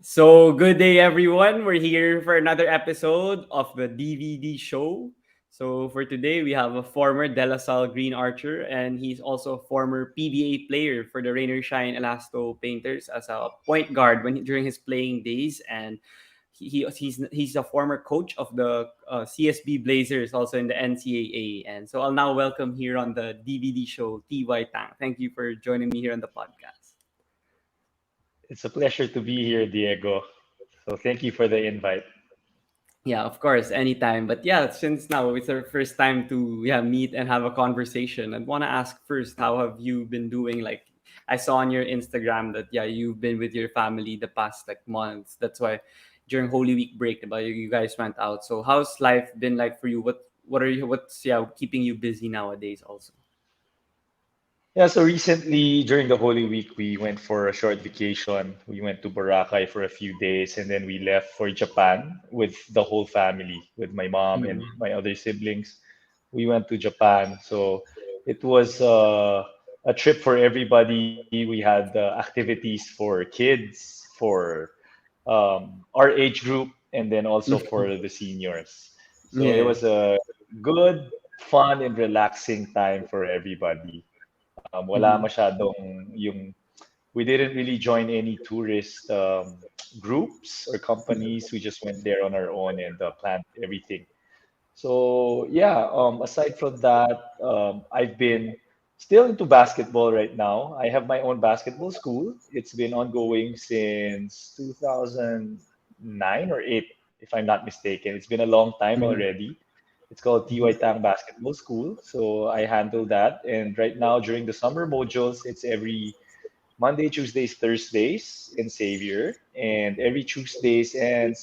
So, good day, everyone. We're here for another episode of the DVD show. So, for today, we have a former De La Salle Green Archer, and he's also a former PBA player for the Shine Elasto Painters as a point guard during his playing days. And he's a former coach of the CSB Blazers, also in the NCAA. And so, I'll now welcome here on the DVD show Ty Tang. Thank you for joining me here on the podcast. It's a pleasure to be here, Diego. So thank you for the invite. Yeah, of course, anytime. But yeah, since now it's our first time to meet and have a conversation, I want to ask first, how have you been doing? Like, I saw on your Instagram that you've been with your family the past like months. That's why during Holy Week break, you guys went out. So how's life been like for you? What's keeping you busy nowadays? Also. Yeah, so recently during the Holy Week, we went for a short vacation. We went to Boracay for a few days and then we left for Japan with the whole family, with my mom and Mm-hmm. my other siblings. We went to Japan. So it was a trip for everybody. We had activities for kids, for our age group, and then also for the seniors. So it Yeah. was a good, fun, and relaxing time for everybody. Wala Mm-hmm. masyadong we didn't really join any tourist groups or companies. We just went there on our own and planned everything. So yeah, aside from that, I've been still into basketball right now. I have my own basketball school. It's been ongoing since 2009 or 8, if I'm not mistaken. It's been a long time already. It's called Ty Mm-hmm. Tang Basketball School. So I handle that. And right now, during the summer modules, it's every Monday, Tuesdays, Thursdays in Xavier, and every Tuesdays and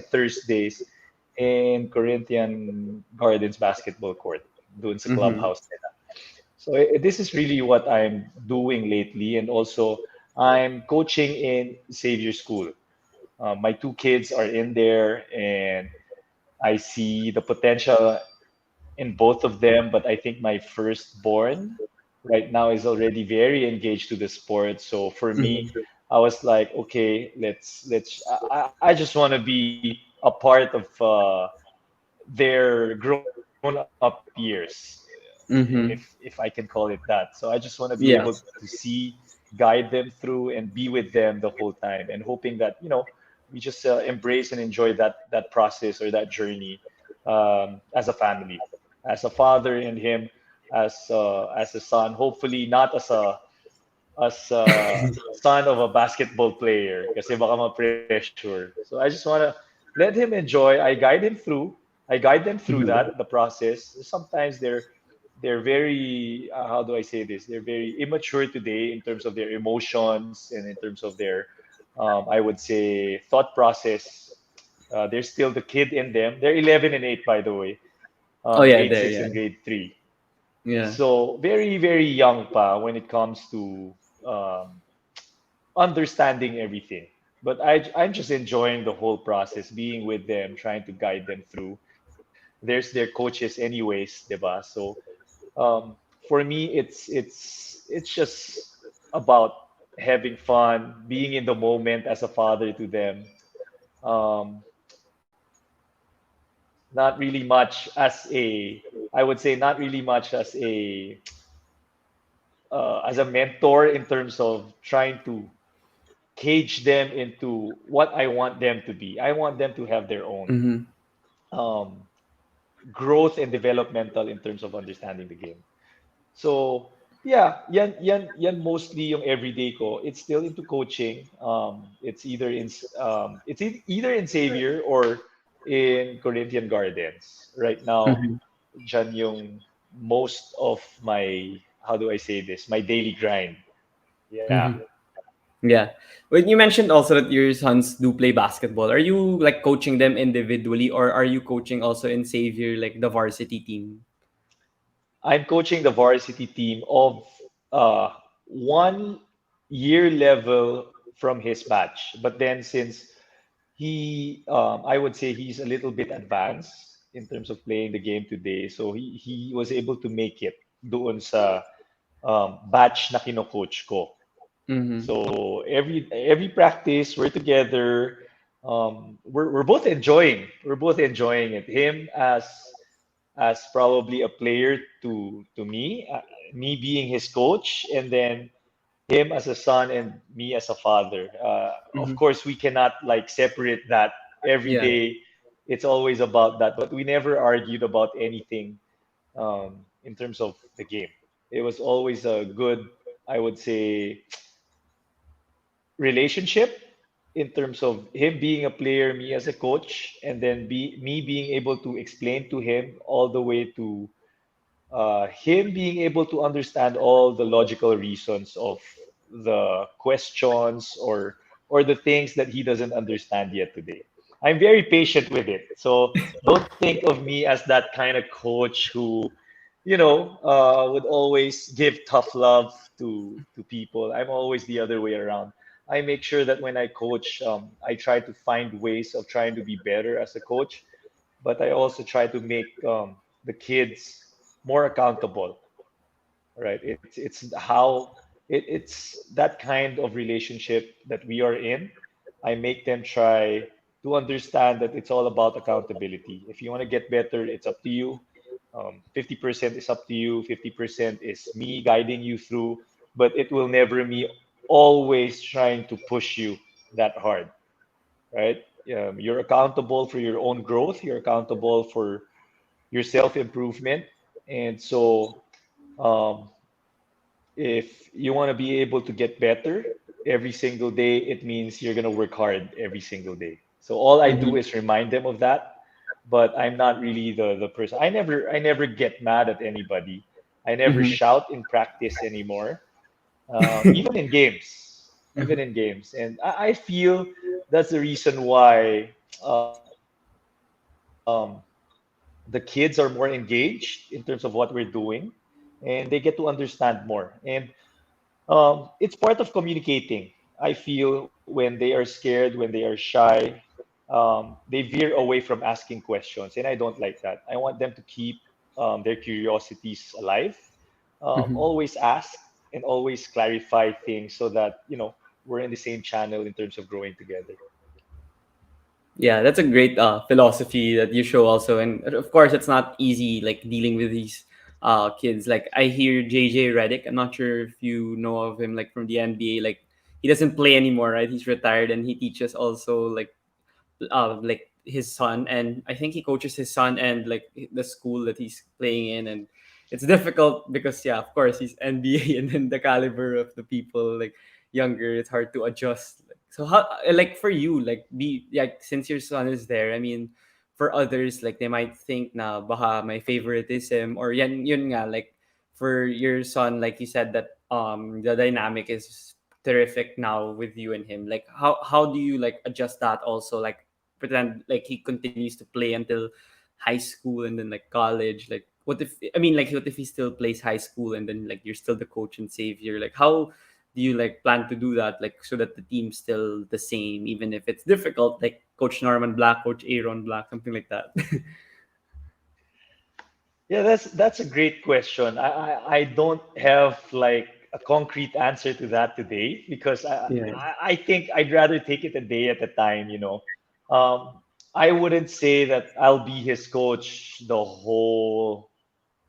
Thursdays in Corinthian Gardens basketball court, doon sa Mm-hmm. clubhouse nila. So this is really what I'm doing lately, and also I'm coaching in Xavier School. My two kids are in there, and I see the potential in both of them, but I think my firstborn right now is already very engaged to the sport. So for me, Mm-hmm. I was like, okay, let's. I just want to be a part of their grown-up years, if I can Mm-hmm. call it that. So I just want to be able to Yeah. see, guide them through, and be with them the whole time, and hoping that we just embrace and enjoy that process or that journey as a family, as a father and him as a son. Hopefully not as a son of a basketball player, kasi baka ma-pressure. So I just wanna let him enjoy. I guide them through that the process. Sometimes they're very how do I say this? They're very immature today in terms of their emotions and in terms of their I would say thought process. There's still the kid in them. They're 11 and 8, by the way, Oh yeah, grade there. 6 Yeah. and grade 3. Yeah. So very, very young pa when it comes to um, understanding everything. But I'm just enjoying the whole process, being with them, trying to guide them through. There's their coaches anyways, diba? So for me, it's just about having fun, being in the moment as a father to them. Um, not really much as a, I would say, not really much as a mentor in terms of trying to cage them into what I want them to be. I want them to have their own Mm-hmm. um, growth and developmental in terms of understanding the game. So yeah, yan mostly yung everyday ko. It's still into coaching. Either in Xavier or in Corinthian Gardens. Right now, Mm-hmm. dyan yung most of my, how do I say this, my daily grind. Yeah. Mm-hmm. Yeah. When you mentioned also that your sons do play basketball, are you like coaching them individually, or are you coaching also in Xavier, like the varsity team? I'm coaching the varsity team of uh, 1 year level from his batch. But then since I would say he's a little bit advanced in terms of playing the game today, so he was able to make it doon sa batch na kino-coach ko. Mm-hmm. So every practice we're together. We're both enjoying. We're both enjoying it. Him as probably a player to me, me being his coach, and then him as a son and me as a father. Of Mm-hmm. course, we cannot like separate that every Yeah. day. It's always about that, but we never argued about anything in terms of the game. It was always a good, I would say, relationship in terms of him being a player, me as a coach, and then me being able to explain to him all the way to him being able to understand all the logical reasons of the questions or the things that he doesn't understand yet today. I'm very patient with it. So don't think of me as that kind of coach who, would always give tough love to people. I'm always the other way around. I make sure that when I coach, I try to find ways of trying to be better as a coach, but I also try to make the kids more accountable, right? It's that kind of relationship that we are in. I make them try to understand that it's all about accountability. If you want to get better, it's up to you. 50% is up to you. 50% is me guiding you through, but it will never me always trying to push you that hard, right? You're accountable for your own growth. You're accountable for your self improvement. And so, um, if you want to be able to get better every single day, it means you're going to work hard every single day. So all I do Mm-hmm. is remind them of that, but I'm not really the person. I never get mad at anybody. I never Mm-hmm. shout in practice anymore, even in games, even in games. And I feel that's the reason why um, the kids are more engaged in terms of what we're doing, and they get to understand more. And it's part of communicating. I feel when they are scared, when they are shy, they veer away from asking questions, and I don't like that. I want them to keep their curiosities alive. Mm-hmm. Always ask and always clarify things so that we're in the same channel in terms of growing together. Yeah, that's a great philosophy that you show also, and of course, it's not easy like dealing with these kids. Like I hear JJ Redick. I'm not sure if you know of him, like from the NBA. Like he doesn't play anymore, right? He's retired, and he teaches also like his son, and I think he coaches his son and like the school that he's playing in. And it's difficult because yeah, of course he's NBA and then the caliber of the people like younger, it's hard to adjust. So how, like for you, like be like since your son is there, I mean, for others like they might think na baka my favoritism or yun nga, like for your son, like you said that the dynamic is terrific now with you and him. Like how do you like adjust that also, like pretend like he continues to play until high school and then like college? Like what if, I mean, like what if he still plays high school and then like you're still the coach and savior? Like how do you like plan to do that, like so that the team's still the same even if it's difficult, like Coach Norman Black, Coach Aaron Black, something like that? Yeah, that's a great question. I don't have like a concrete answer to that today because Yeah. I think I'd rather take it a day at a time. I wouldn't say that I'll be his coach the whole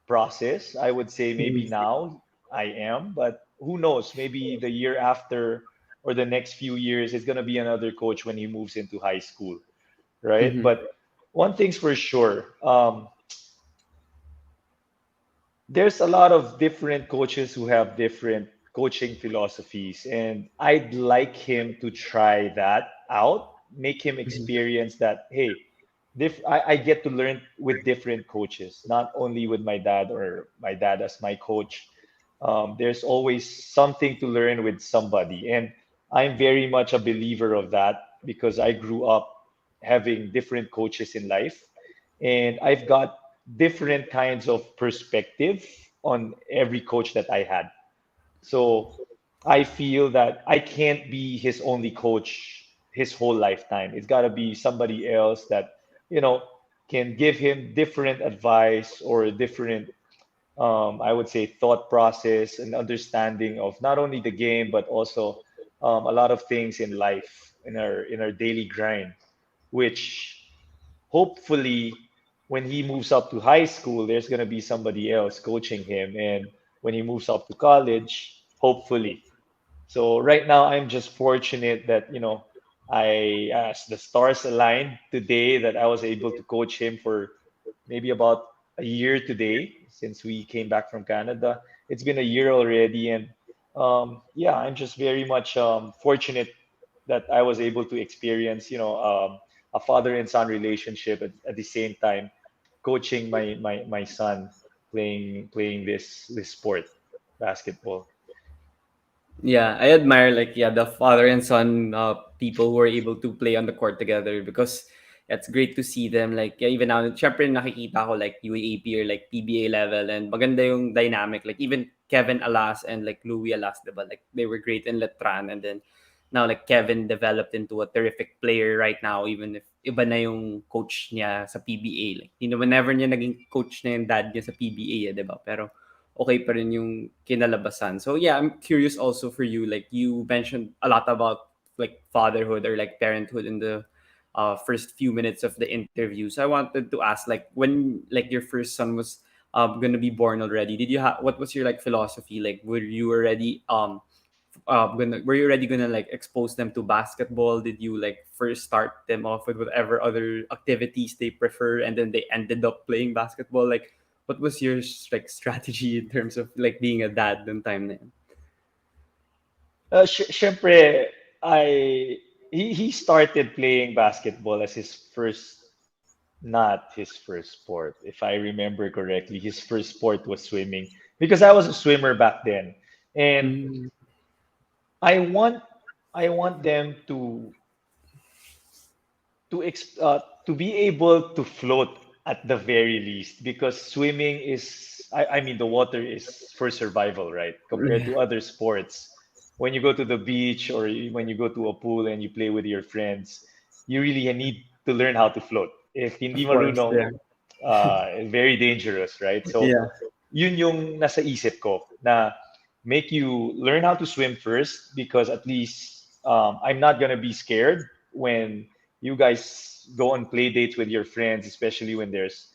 process. I would say maybe Mm-hmm. now I am, but who knows? Maybe the year after or the next few years, it's gonna be another coach when he moves into high school, right? Mm-hmm. But one thing's for sure. There's a lot of different coaches who have different coaching philosophies, and I'd like him to try that out, make him experience that, hey, I get to learn with different coaches, not only with my dad or my dad as my coach. There's always something to learn with somebody, and I'm very much a believer of that because I grew up having different coaches in life, and I've got different kinds of perspective on every coach that I had. So I feel that I can't be his only coach his whole lifetime. It's got to be somebody else that, you know, can give him different advice or different I would say, thought process and understanding of not only the game but also a lot of things in life in our daily grind, which hopefully when he moves up to high school, there's going to be somebody else coaching him, and when he moves up to college, hopefully. So right now, I'm just fortunate that, as the stars aligned today, that I was able to coach him for maybe about a year today since we came back from Canada. It's been a year already, and yeah, I'm just very much fortunate that I was able to experience, a father and son relationship at the same time, coaching my son playing this sport, basketball. Yeah, I admire like the father and son people who are able to play on the court together because it's great to see them like even now syempre nakikita ko like UAAP or like PBA level and maganda yung dynamic like even Kevin Alas and like Louis Alas diba like they were great in Letran and then now like Kevin developed into a terrific player right now even if iba na yung coach niya sa PBA like whenever niya naging coach na yung dad niya sa PBA diba pero okay pa rin yung kinalabasan. So yeah, I'm curious also for you. Like you mentioned a lot about like fatherhood or like parenthood in the first few minutes of the interview. So I wanted to ask like when like your first son was gonna be born already, did you have what was your like philosophy? Like were you already gonna like expose them to basketball? Did you like first start them off with whatever other activities they prefer and then they ended up playing basketball? Like what was your like strategy in terms of like being a dad nung time na yun? Syempre, I he started playing basketball as his first, not his first sport. If I remember correctly, his first sport was swimming because I was a swimmer back then, and Mm, I want I want them to be able to float at the very least because swimming is I mean the water is for survival, right? Compared yeah, to other sports. When you go to the beach or when you go to a pool and you play with your friends, you really need to learn how to float. If hindi of course, marunong, yeah. very dangerous, right? So Yeah. yun yung nasa isip ko na make you learn how to swim first because at least I'm not gonna be scared when you guys go on play dates with your friends, especially when there's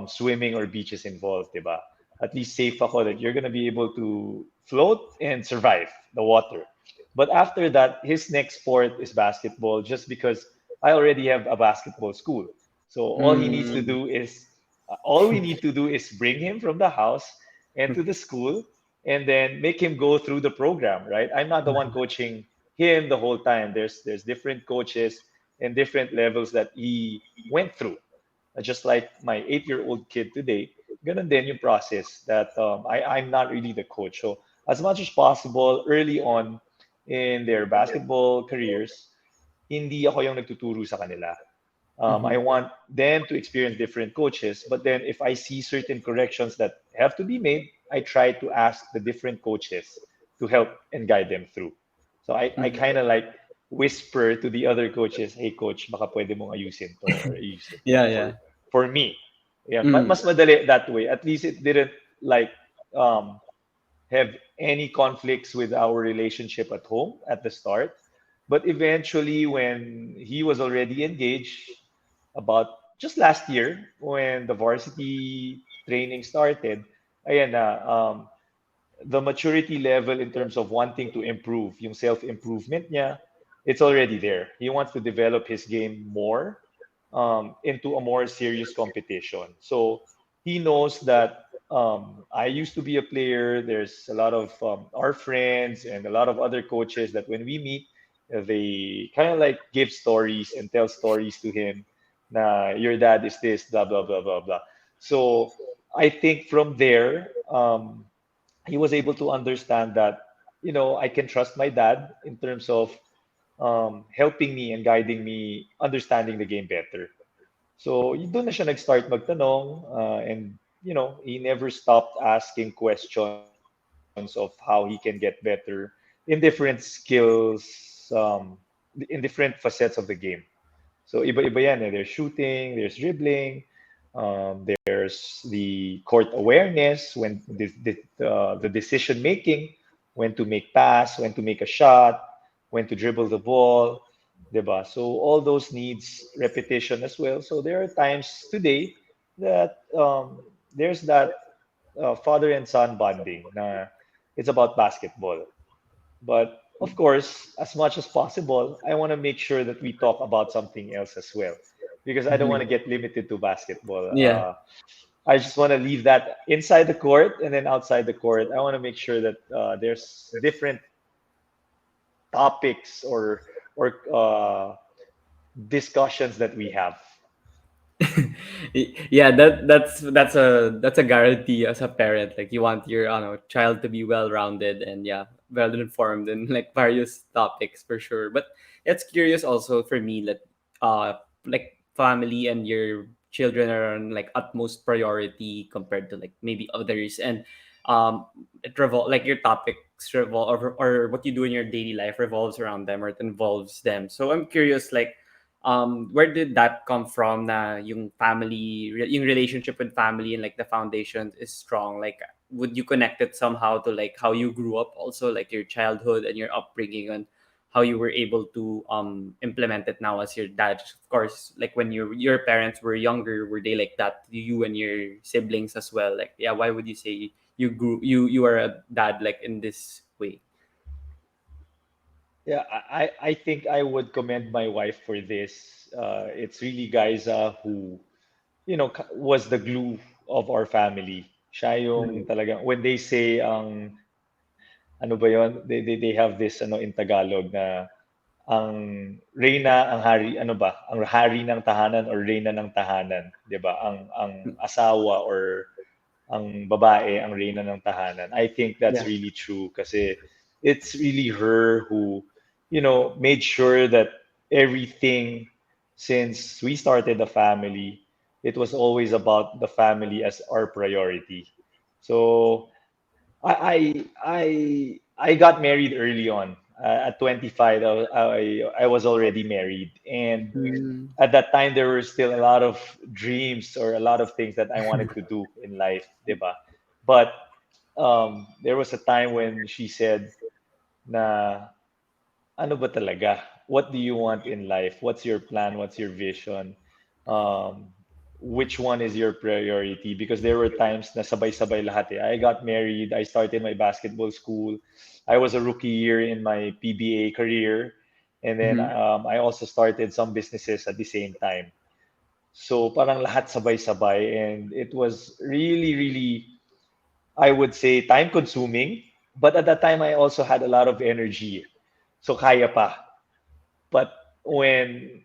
swimming or beaches involved, diba? At least safe ako that you're gonna be able to float and survive the water. But after that, his next sport is basketball, just because I already have a basketball school. So Mm. all we need to do is bring him from the house and to the school, and then make him go through the program, right? I'm not the one coaching him the whole time. There's different coaches and different levels that he went through. Just like my 8-year-old kid today, ganun din yung process that I'm not really the coach. So as much as possible, early on in their basketball careers, hindi ako yung nagtuturo sa kanila. I Mhm. want them to experience different coaches, but then if I see certain corrections that have to be made, I try to ask the different coaches to help and guide them through. So I Mhm. kind of like whisper to the other coaches, hey coach, baka pwede mong ayusin to or ayusin to Yeah, yeah. for me. Yeah, Mm. mas madali that way. At least it didn't like um, have any conflicts with our relationship at home at the start. But eventually, when he was already engaged, about just last year, when the varsity training started, ayan na, the maturity level in terms of wanting to improve, yung self-improvement niya, it's already there. He wants to develop his game more into a more serious competition. So he knows that I used to be a player. There's a lot of our friends and a lot of other coaches that when we meet, they kind of like give stories and tell stories to him. Na your dad is this, blah blah blah blah blah. So I think from there, he was able to understand that I can trust my dad in terms of helping me and guiding me understanding the game better. So doon na siya nag-start magtanong, and he never stopped asking questions of how he can get better in different skills, in different facets of the game. So iba-iba yan. There's shooting, there's dribbling, There's the court awareness, when the decision making, when to make pass, when to make a shot, when to dribble the ball, diba? So all those needs repetition as well. So there are times today that there's that father and son bonding. Na it's about basketball. But of course, as much as possible, I want to make sure that we talk about something else as well, because I don't want to Mhm. get limited to basketball. Yeah. I just want to leave that inside the court, and then outside the court, I want to make sure that there's different topics or discussions that we have. Yeah, that's a guarantee as a parent. Like you want your child to be well rounded and yeah, well informed in like various topics for sure. But it's curious also for me that like family and your children are on like utmost priority compared to like maybe others, and it like your topics revolve, or what you do in your daily life revolves around them, or it involves them. So I'm curious, like where did that come from, na yung yung relationship with family and like the foundation is strong? Like would you connect it somehow to like how you grew up, also like your childhood and your upbringing, and how you were able to implement it now as your dad? Of course, like when your parents were younger, were they like that to you and your siblings as well? Like yeah, why would you say you are a dad like in this way? Yeah, I think I would commend my wife for this. It's really Giza who, was the glue of our family. Siya yung Mhm. talagang, when they say, ano ba yun? They have this, in Tagalog na, ang reyna, ang hari, ano ba? Ang hari ng tahanan or reyna ng tahanan, 'di ba? Ang asawa or ang babae ang reyna ng tahanan. I think that's Yeah. really true kasi it's really her who, made sure that everything, since we started the family, it was always about the family as our priority. So I got married early on. At 25, I was already married, and Mm. at that time there were still a lot of dreams or a lot of things that I wanted to do in life, diba? But there was a time when she said, "Na ano ba talaga? What do you want in life? What's your plan? What's your vision? Um, which one is your priority?" Because there were times na sabay-sabay lahat eh. I got married, I started my basketball school, I was a rookie year in my PBA career, and then Mhm. I also started some businesses at the same time. So parang lahat sabay-sabay, and it was really, really, I would say, time consuming. But at that time, I also had a lot of energy. So kaya pa. But when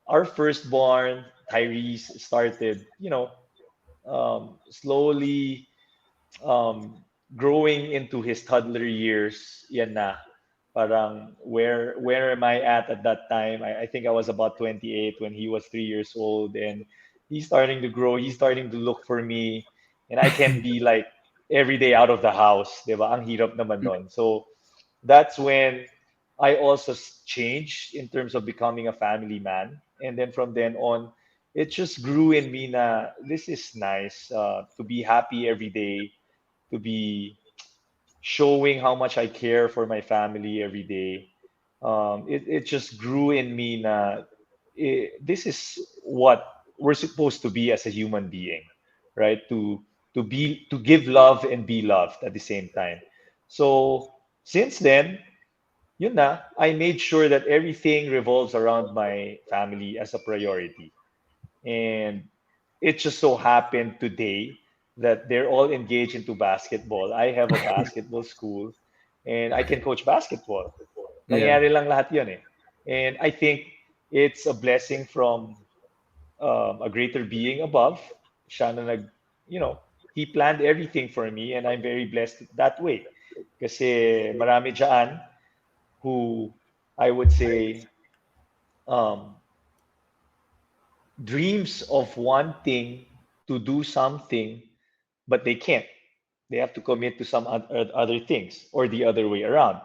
our firstborn, Tyrese, started, slowly um, growing into his toddler years, yan na. Parang where am I at that time? I think I was about 28 when he was 3 years old, and he's starting to grow. He's starting to look for me, and I can't be like every day out of the house, 'di ba? Ang hirap naman nun. So that's when I also changed in terms of becoming a family man. And then from then on, it just grew in me na this is nice, to be happy every day, to be showing how much I care for my family every day. It just grew in me na this is what we're supposed to be as a human being, right? To give love and be loved at the same time. So since then, yun na, I made sure that everything revolves around my family as a priority. And it just so happened today that they're all engaged into basketball. I have a basketball school and I can coach basketball. Yeah. Nangyari lang lahat yun eh. And I think it's a blessing from a greater being above. Siya na he planned everything for me and I'm very blessed that way. Kasi marami dyan who I would say um, dreams of wanting to do something, but they can't. They have to commit to some other things, or the other way around.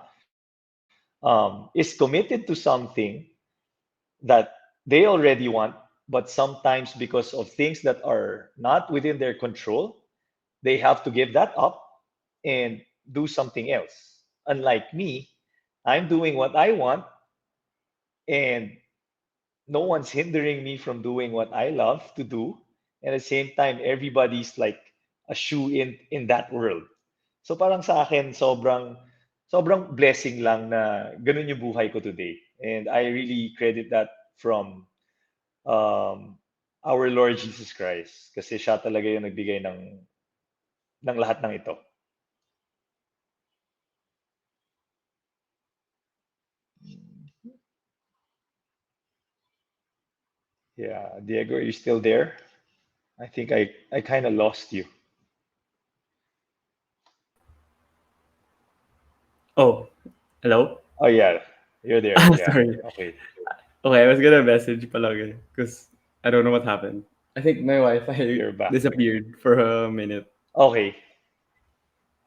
Is committed to something that they already want, but sometimes because of things that are not within their control, they have to give that up and do something else. Unlike me, I'm doing what I want, and no one's hindering me from doing what I love to do. And at the same time, everybody's like a shoe in that world. So parang sa akin, sobrang blessing lang na ganun yung buhay ko today. And I really credit that from um, our Lord Jesus Christ. Kasi siya talaga yung nagbigay ng lahat ng ito. Yeah, Diego, are you still there? I think I kind of lost you. Oh, hello. Oh yeah, you're there. Yeah. Sorry. Okay. Okay, I was gonna message palagi because I don't know what happened. I think my Wi-Fi You're back. disappeared for a minute. Okay.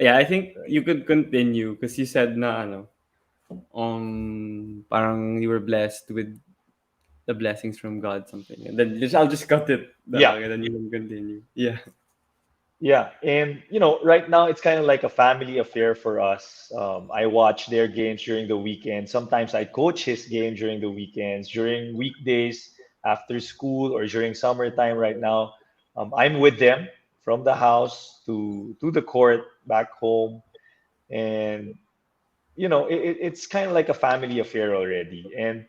Yeah, I think Right. you could continue because you said na ano, parang you were blessed with the blessings from God, something, and then I'll just cut it, Yeah. and then you can continue. Yeah. Yeah. And right now it's kind of like a family affair for us. I watch their games during the weekend. Sometimes I coach his game during the weekends, during weekdays after school or during summertime right now. I'm with them from the house to the court back home. And it's kind of like a family affair already. And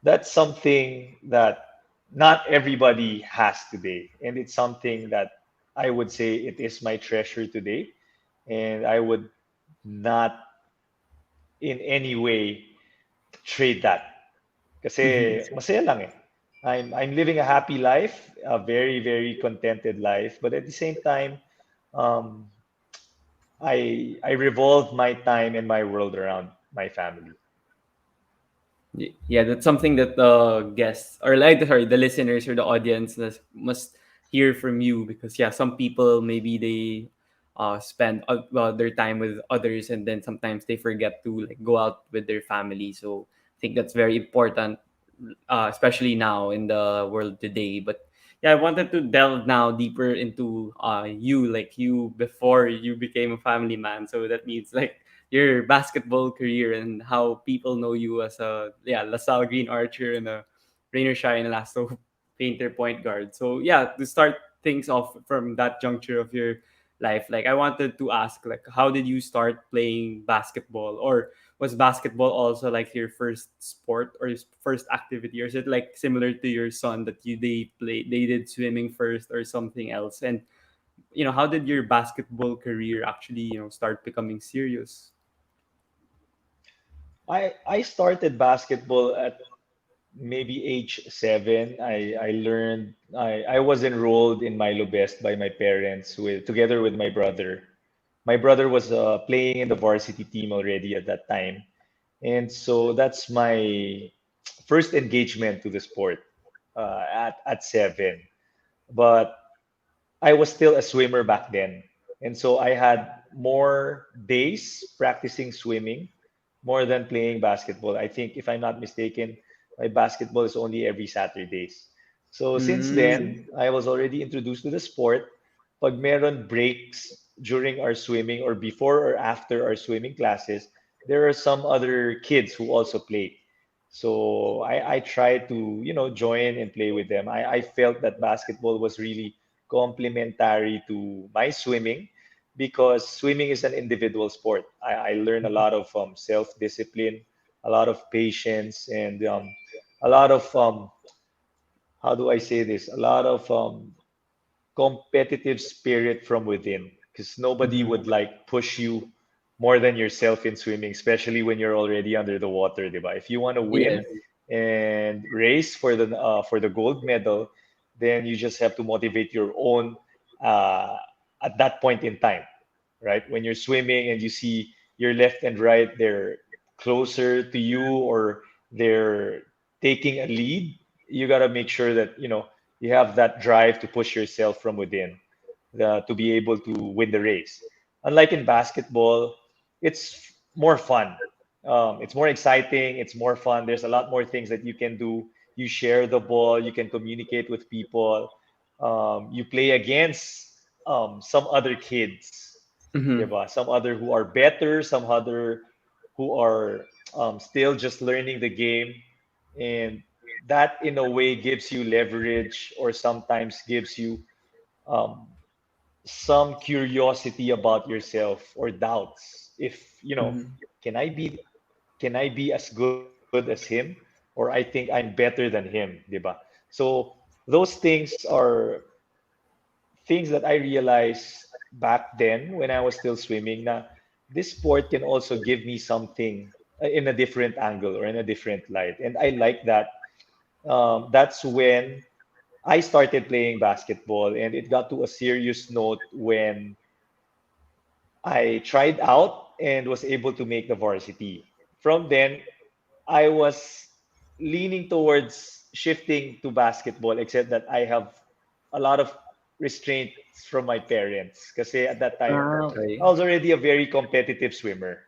that's something that not everybody has today. And it's something that I would say it is my treasure today. And I would not in any way trade that. Mhm. Kasi masaya lang eh. I'm living a happy life, a very, very contented life. But at the same time, um, I revolve my time and my world around my family. Yeah, that's something that the guests or like sorry, the listeners or the audience must hear from you because yeah, some people maybe they spend their time with others and then sometimes they forget to like go out with their family. So I think that's very important, especially now in the world today. But yeah, I wanted to delve now deeper into you, like you before you became a family man. So that means like your basketball career and how people know you as a LaSalle Green Archer and a Rainer Shine Elasto Painter point guard. So yeah, to start things off from that juncture of your life, like I wanted to ask like how did you start playing basketball, or was basketball also like your first sport or your first activity, or is it like similar to your son that they did swimming first or something else? And how did your basketball career actually start becoming serious? I started basketball at maybe age 7. I learned I was enrolled in Milo Best by my parents with together with my brother. My brother was playing in the varsity team already at that time, and so that's my first engagement to the sport at 7. But I was still a swimmer back then. And so I had more days practicing swimming more than playing basketball. I think, if I'm not mistaken, my basketball is only every Saturdays. So since Mm, then, I was already introduced to the sport. Pag meron breaks during our swimming or before or after our swimming classes, there are some other kids who also play. So I tried to, join and play with them. I felt that basketball was really complementary to my swimming because swimming is an individual sport. I learned a lot of self-discipline, a lot of patience, and a lot of, how do I say this? A lot of competitive spirit from within because nobody mhm. would like push you more than yourself in swimming, especially when you're already under the water, diba? If you want to win Yes, and race for the gold medal, then you just have to motivate your own uh, at that point in time, right? When you're swimming and you see your left and right, they're closer to you or they're taking a lead, you got to make sure that, you have that drive to push yourself from within to be able to win the race. Unlike in basketball, it's more fun. It's more exciting. It's more fun. There's a lot more things that you can do. you share the ball, you can communicate with people, you play against some other kids, Mm-hmm. diba? Some other who are better, some other who are still just learning the game, and that in a way gives you leverage or sometimes gives you um, some curiosity about yourself or doubts. If Mm-hmm. can I be can I be as good as him, or I think I'm better than him, diba? So those things are things that I realized back then when I was still swimming. Na this sport can also give me something in a different angle or in a different light, and I like that. That's when I started playing basketball, and it got to a serious note when I tried out and was able to make the varsity. From then, I was leaning towards shifting to basketball, except that I have a lot of restraints from my parents. Because at that time, Ah, I okay. was already a very competitive swimmer.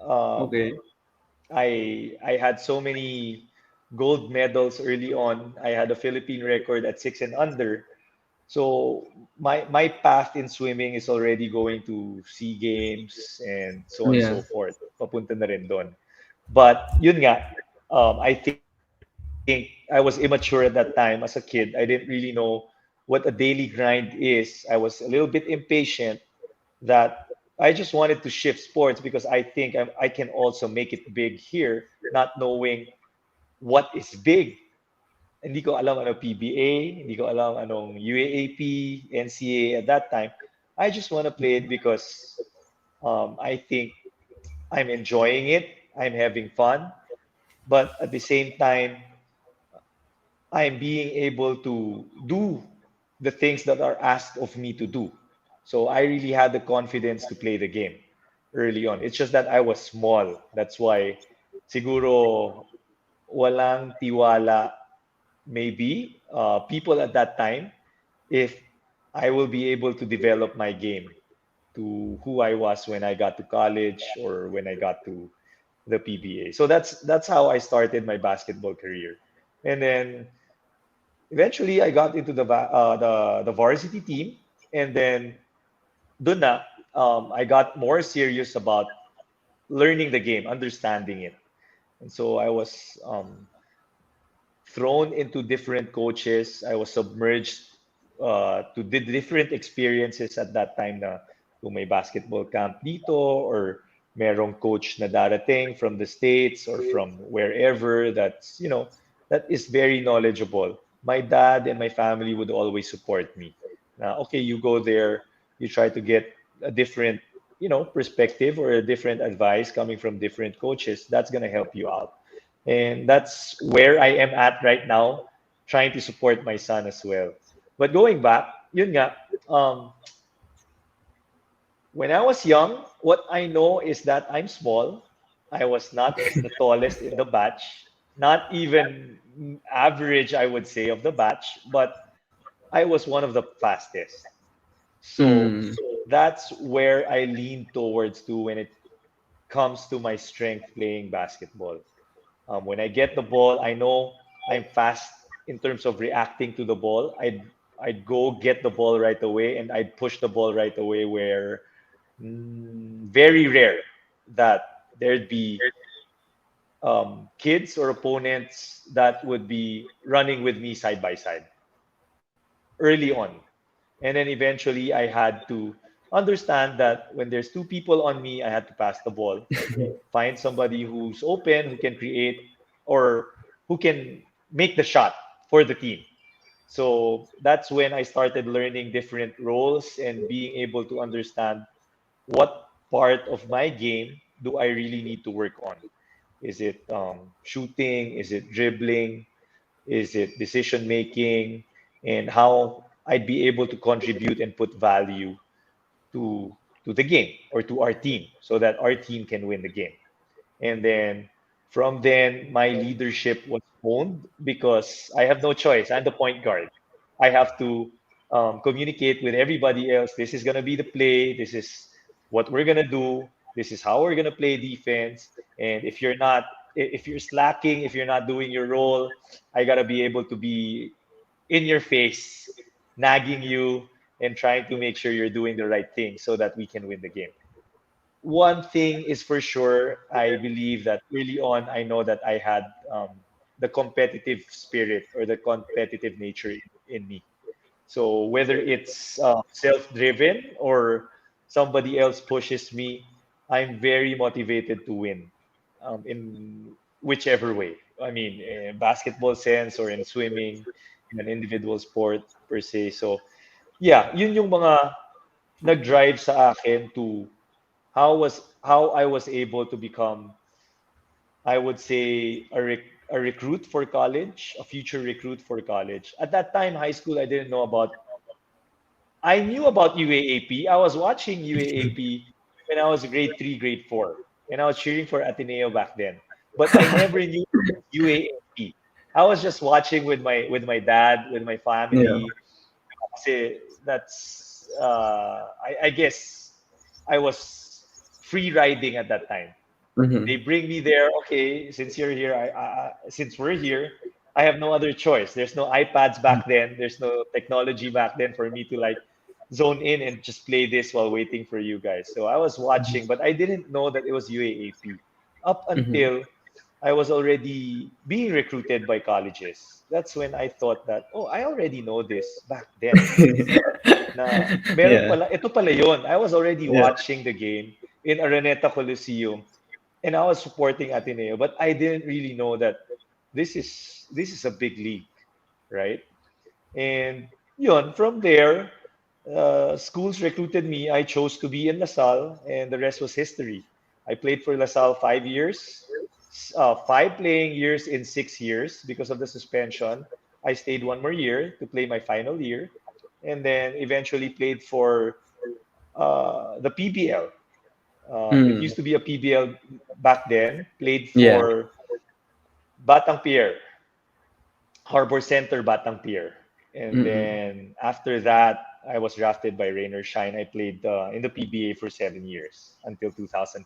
Um, Okay. I had so many gold medals early on. I had a Philippine record at 6 and under. So my path in swimming is already going to SEA Games and so on and Yeah. so forth. Papunta na rin doon. But yun nga, I think I was immature at that time as a kid. I didn't really know what a daily grind is. I was a little bit impatient that I just wanted to shift sports because I think I can also make it big here, not knowing what is big. Hindi ko alam ano PBA, hindi ko alam anong UAAP, NCAA at that time. I just want to play it because I think I'm enjoying it, I'm having fun, but at the same time, I'm being able to do the things that are asked of me to do. So I really had the confidence to play the game early on. It's just that I was small. That's why siguro walang tiwala maybe people at that time if I will be able to develop my game to who I was when I got to college or when I got to the PBA. So that's how I started my basketball career. And then eventually I got into the varsity team, and then dun na, I got more serious about learning the game, understanding it. And so I was thrown into different coaches. I was submerged to the different experiences at that time na kung may basketball camp dito or merong coach na darating from the States or from wherever that is very knowledgeable. My dad and my family would always support me. Na, okay, you go there, you try to get a different, perspective or a different advice coming from different coaches. That's going to help you out. And that's where I am at right now, trying to support my son as well. But going back, yun nga, when I was young, what I know is that I'm small. I was not the tallest in the batch, not even average, I would say, of the batch, but I was one of the fastest. So Mm. that's where I lean towards to when it comes to my strength playing basketball. When I get the ball, I know I'm fast in terms of reacting to the ball. I'd go get the ball right away and I'd push the ball right away. Where very rare that there'd be kids or opponents that would be running with me side by side early on. And then eventually I had to understand that when there's two people on me, I had to pass the ball, find somebody who's open, who can create, or who can make the shot for the team. So that's when I started learning different roles and being able to understand what part of my game do I really need to work on. Is it shooting? Is it dribbling? Is it decision making? And how I'd be able to contribute and put value to to the game or to our team so that our team can win the game. And then from then, my leadership was honed because I have no choice. I'm the point guard. I have to communicate with everybody else. This is going to be the play. This is what we're going to do. This is how we're going to play defense. And if you're not if you're slacking, if you're not doing your role, I gotta be able to be in your face, nagging you and trying to make sure you're doing the right thing so that we can win the game. One thing is for sure, I believe that early on, I know that I had the competitive spirit or the competitive nature in me. So whether it's self-driven or somebody else pushes me, I'm very motivated to win in whichever way. I mean, in basketball sense or in swimming, in an individual sport per se. So yeah, yun yung mga nag-drive sa akin to how I was able to become, I would say, a recruit for college, a future recruit for college. At that time, high school, I didn't know about. I knew about UAAP. I was watching UAAP when I was grade three, grade four, and I was cheering for Ateneo back then. But I never knew UAAP. I was just watching with my dad, with my Yeah. family. Kasi that's I guess I was free riding at that time. They Mm-hmm. bring me there. Okay, since you're here, since we're here, I have no other choice. There's no iPads back then. There's no technology back then for me to like zone in and just play this while waiting for you guys. So I was watching, but I didn't know that it was UAAP up Mm-hmm. until I was already being recruited by colleges. That's when I thought that, oh, I already know this back then. Na meron Yeah. pala, ito pala yon. I was already Yeah. watching the game in Araneta Coliseum and I was supporting Ateneo, but I didn't really know that this is a big league, right? And yun, from there, schools recruited me. I chose to be in LaSalle, and the rest was history. I played for LaSalle 5 years, five playing years in 6 years because of the suspension. I stayed one more year to play my final year, and then eventually played for the PBL. It Mm. used to be a PBL back then. Played Yeah. for Batang Pier, Harbor Center, Batang Pier. And Mm-mm. then after that, I was drafted by Rainer Shine. I played in the PBA for 7 years until 2015.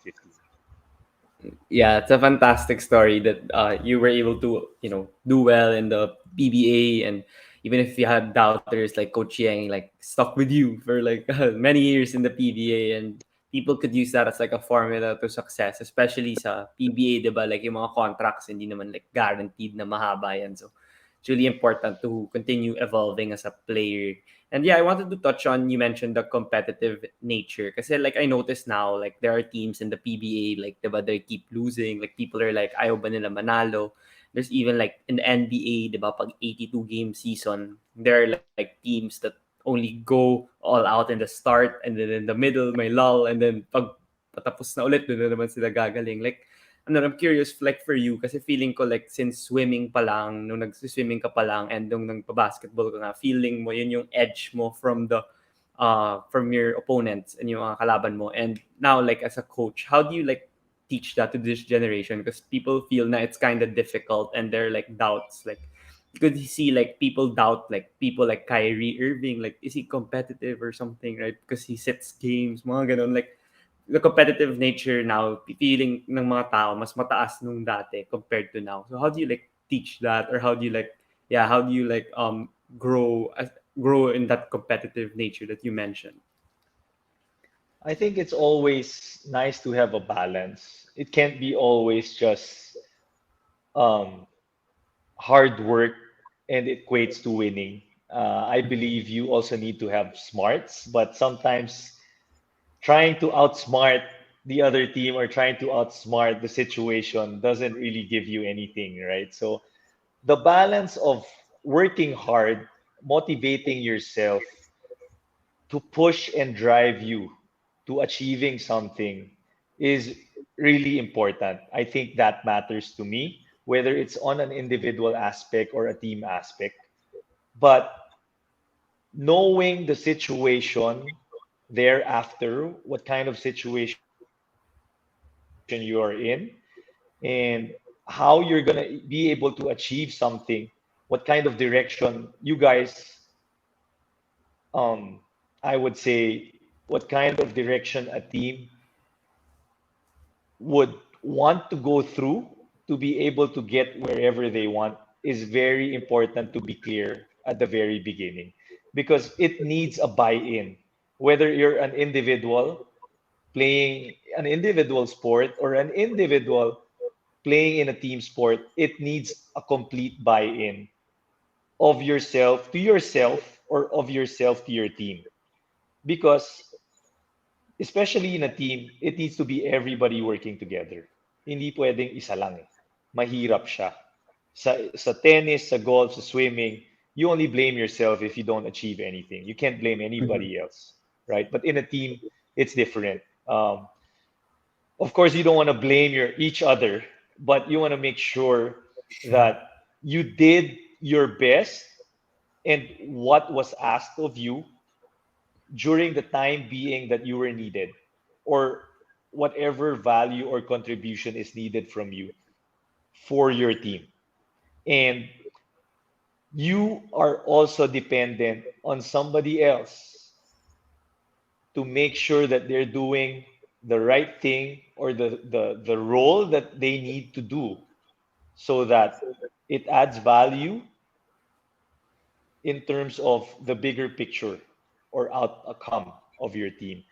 Yeah, it's a fantastic story that you were able to, do well in the PBA, and even if you had doubters like Coach Yang like stuck with you for like many years in the PBA, and people could use that as like a formula to success, especially sa PBA, 'di ba? Like yung mga contracts hindi naman like guaranteed na mahaba yan. So it's really important to continue evolving as a player. And yeah, I wanted to touch on, you mentioned the competitive nature. Because like I noticed now, like there are teams in the PBA, like diba, they keep losing. Like people are like, ayaw ba nila manalo? There's even like in the NBA, diba, pag 82 game season, there are like teams that only go all out in the start, and then in the middle, may lull, and then pag patapos na ulit, doon na naman sila gagaling. Like, I'm curious, like for you, kasi feeling ko like since swimming pa lang, nung nag-swimming ka pa lang, and nung nagpa-basketball ka nga, feeling mo yun yung edge mo from your opponents and yung mga kalaban mo. And now, like as a coach, how do you like teach that to this generation? Because people feel na it's kind of difficult, and there are like doubts. Like you could see like people doubt like people like Kyrie Irving, like is he competitive or something, right? Because he sets games, mga ganun. Like the competitive nature now, feeling ng mga tao mas mataas nung dati compared to now. So how do you like teach that, or how do you like, yeah, how do you like grow in that competitive nature that you mentioned? I think it's always nice to have a balance. It can't be always just um, hard work and it equates to winning. I believe you also need to have smarts, but sometimes trying to outsmart the other team or trying to outsmart the situation doesn't really give you anything, right? So the balance of working hard, motivating yourself to push and drive you to achieving something is really important. I think that matters to me, whether it's on an individual aspect or a team aspect. But knowing the situation thereafter, what kind of situation you are in, and how you're going to be able to achieve something, what kind of direction you guys, I would say, what kind of direction a team would want to go through. to be able to get wherever they want is very important to be clear at the very beginning because it needs a buy-in. Whether you're an individual playing an individual sport or an individual playing in a team sport, it needs a complete buy-in of yourself or of yourself to your team. Because especially in a team, it needs to be everybody working together. Hindi pwedeng isa lang eh. Mahirap siya. Sa tennis, sa golf, sa swimming, you only blame yourself if you don't achieve anything. You can't blame Mhm. anybody else, right? But in a team, it's different. Of course, you don't want to blame each other, but you want to make sure that you did your best and what was asked of you during the time being that you were needed, or whatever value or contribution is needed from you for your team. And you are also dependent on somebody else to make sure that they're doing the right thing or the role that they need to do so that it adds value in terms of the bigger picture or outcome of your team.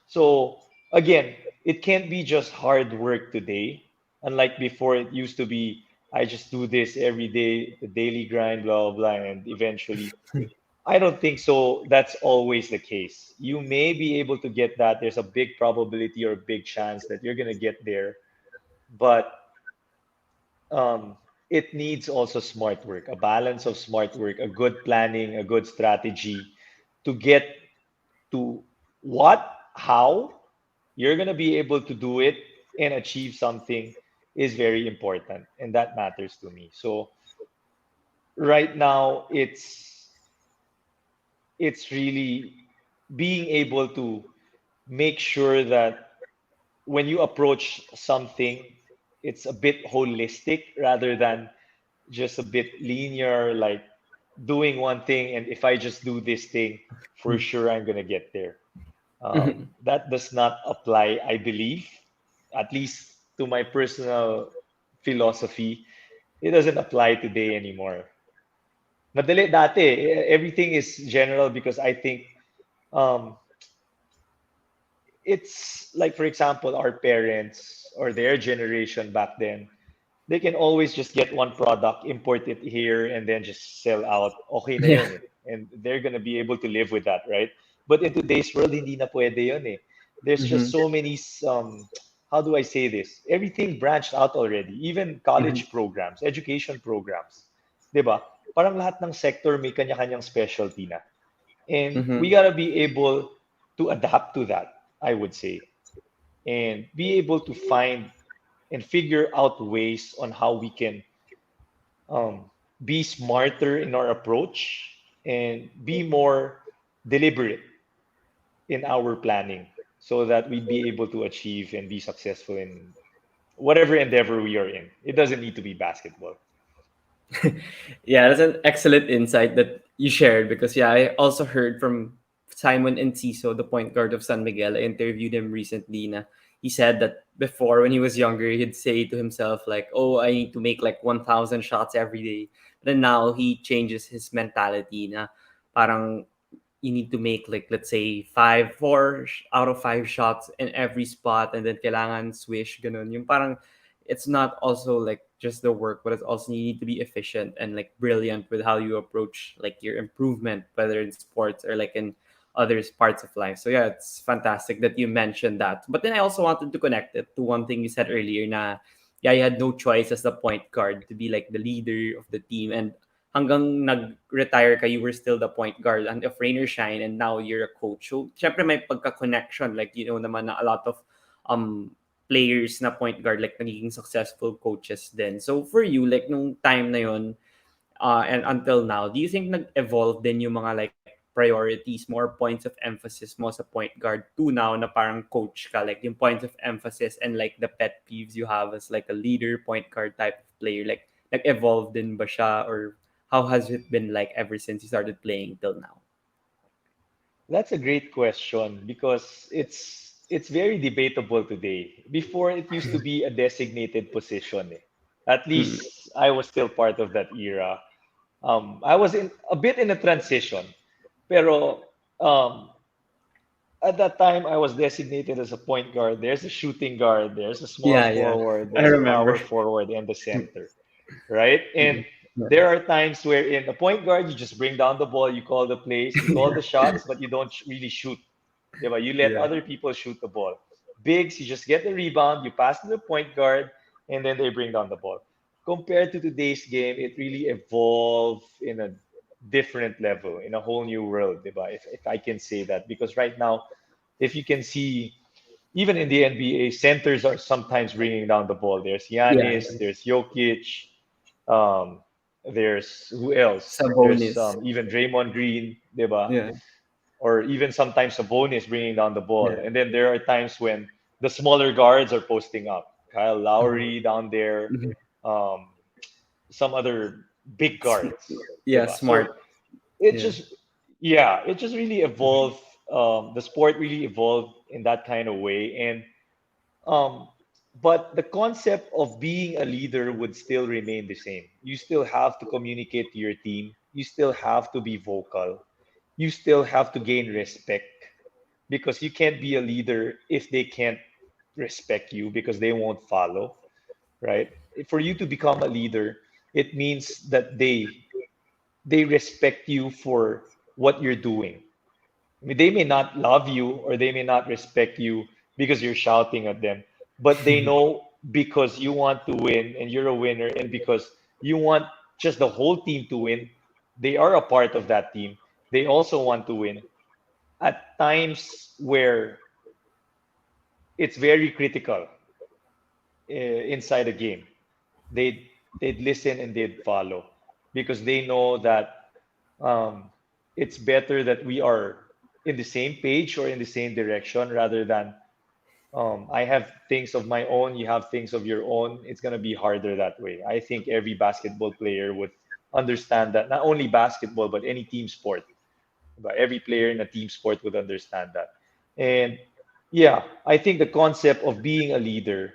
So again, it can't be just hard work today. Unlike before, it used to be I just do this every day, the daily grind, blah blah blah, and eventually. I don't think so. That's always the case. You may be able to get that. There's a big probability or a big chance that you're gonna get there, but um, it needs also smart work, a balance of smart work, a good planning, a good strategy to get to how you're going to be able to do it and achieve something is very important. And that matters to me. So right now, it's really being able to make sure that when you approach something, it's a bit holistic rather than just a bit linear, like doing one thing, and if I just do this thing, for sure I'm gonna get there. Mhm. That does not apply, I believe, at least to my personal philosophy. It doesn't apply today anymore. Madali dati, everything is general because I think um, it's like, for example, our parents or their generation back then, they can always just get one product, import it here, and then just sell out. Okay na Yeah. yun eh. And they're gonna be able to live with that, right? But in today's world, hindi na pwede yun eh. There's just Mhm. so many, how do I say this? Everything branched out already. Even Mhm. college programs, education programs. 'Di ba? Parang lahat ng sector may kanya-kanyang specialty na. And we Mhm. gotta be able to adapt to that, I would say, and be able to find and figure out ways on how we can um, be smarter in our approach and be more deliberate in our planning so that we'd be able to achieve and be successful in whatever endeavor we are in. It doesn't need to be basketball. Yeah, that's an excellent insight that you shared because yeah, I also heard from Simon Enciso, the point guard of San Miguel. I interviewed him recently. Na he said that before when he was younger, he'd say to himself like, "Oh, I need to make like 1,000 shots every day." But then now he changes his mentality. Na parang you need to make like let's say out of five shots in every spot and then kailangan swish ganun. Yung parang it's not also like just the work, but it's also you need to be efficient and like brilliant with how you approach like your improvement, whether in sports or like in other parts of life. So yeah, it's fantastic that you mentioned that. But then I also wanted to connect it to one thing you said earlier na yeah, you had no choice as the point guard to be like the leader of the team and hanggang nag-retire ka, you were still the point guard and of Rain or Shine and now you're a coach. So, syempre may pagka-connection. Like, you know naman na a lot of um players na point guard like nagiging successful coaches din. So for you, like nung time na yon and until now, do you think nag-evolve din yung mga like priorities, more points of emphasis mo sa point guard to now na parang coach ka, like yung points of emphasis and like the pet peeves you have as like a leader, point guard type of player, like nag-evolve din ba siya or how has it been like ever since you started playing till now? That's a great question because it's very debatable today. Before it used to be a designated position. Eh. At Mm. least I was still part of that era. I was in a bit in a transition, pero at that time I was designated as a point guard. There's a shooting guard, there's a small Yeah, yeah. forward, I there's a remember. power forward, and the center, right? And Mm. Yeah. there are times where in a point guard you just bring down the ball, you call the plays, you call the shots, but you don't really shoot. Diba? You let Yeah. other people shoot the ball. Bigs, you just get the rebound, you pass to the point guard, and then they bring down the ball. Compared to today's game, it really evolved in a different level, in a whole new world, diba? If I can say that. Because right now, if you can see, even in the NBA, centers are sometimes bringing down the ball. There's Yeah. Giannis, there's Jokic, um, there's who else? There's Sabonis. even Draymond Green, diba? Yeah. Or even sometimes Sabonis bringing down the ball. Yeah. And then there are times when the smaller guards are posting up. Kyle Mhm. Lowry down there, Mhm. um, some other big Sm- guards, yeah, diba? smart. So it Yeah. just, yeah, it just really evolved. The sport really evolved in that kind of way, and um, but the concept of being a leader would still remain the same. You still have to communicate to your team. You still have to be vocal. You still have to gain respect because you can't be a leader if they can't respect you because they won't follow, right? For you to become a leader, it means that they respect you for what you're doing. I mean, they may not love you or they may not respect you because you're shouting at them, but they know because you want to win and you're a winner, and because you want just the whole team to win, they are a part of that team. They also want to win at times where it's very critical inside a game. They'd, they'd listen and they'd follow because they know that um, it's better that we are in the same page or in the same direction rather than I have things of my own, you have things of your own. It's going to be harder that way. I think every basketball player would understand that, not only basketball, but any team sport. But every player in a team sport would understand that. And yeah, I think the concept of being a leader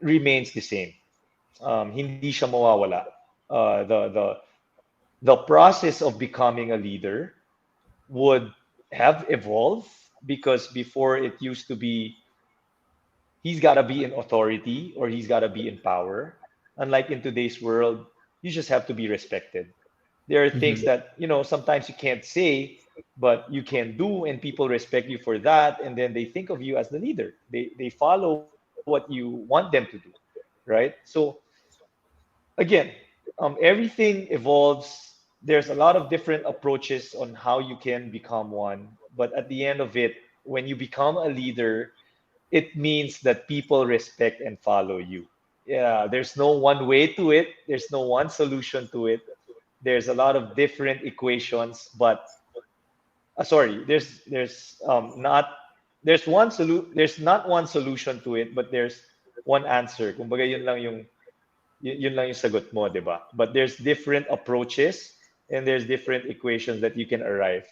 remains the same. Hindi siya mawawala. The process of becoming a leader would have evolved because before it used to be he's got to be in authority or he's got to be in power. Unlike in today's world, you just have to be respected. There are things Mhm. that, sometimes you can't say, but you can do, and people respect you for that. And then they think of you as the leader. They follow what you want them to do, right? So, again, everything evolves. There's a lot of different approaches on how you can become one. But at the end of it, when you become a leader, it means that people respect and follow you. Yeah, there's no one way to it. There's no one solution to it. There's a lot of different equations, but sorry, there's not there's not one solution to it, but there's one answer. Kumbaga yun lang yung sagot mo, 'di ba? But there's different approaches and there's different equations that you can arrive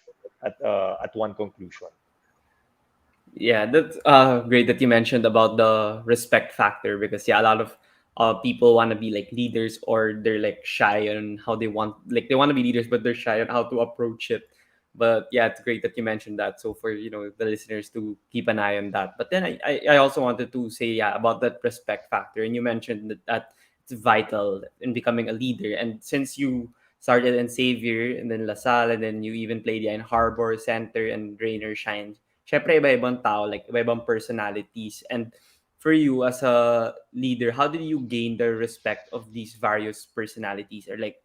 at one conclusion. Yeah, that's great that you mentioned about the respect factor because yeah, a lot of people want to be like leaders or they're like shy on how they want to be leaders but they're shy on how to approach it. But yeah, it's great that you mentioned that. So for the listeners to keep an eye on that. But then I also wanted to say yeah about that respect factor, and you mentioned that it's vital in becoming a leader. And since you started in Xavier and then LaSalle and then you even played yeah, in Harbor Center and Rainer Shine, syempre iba-ibang tao, like iba-ibang personalities. And for you as a leader, how did you gain the respect of these various personalities? Or like,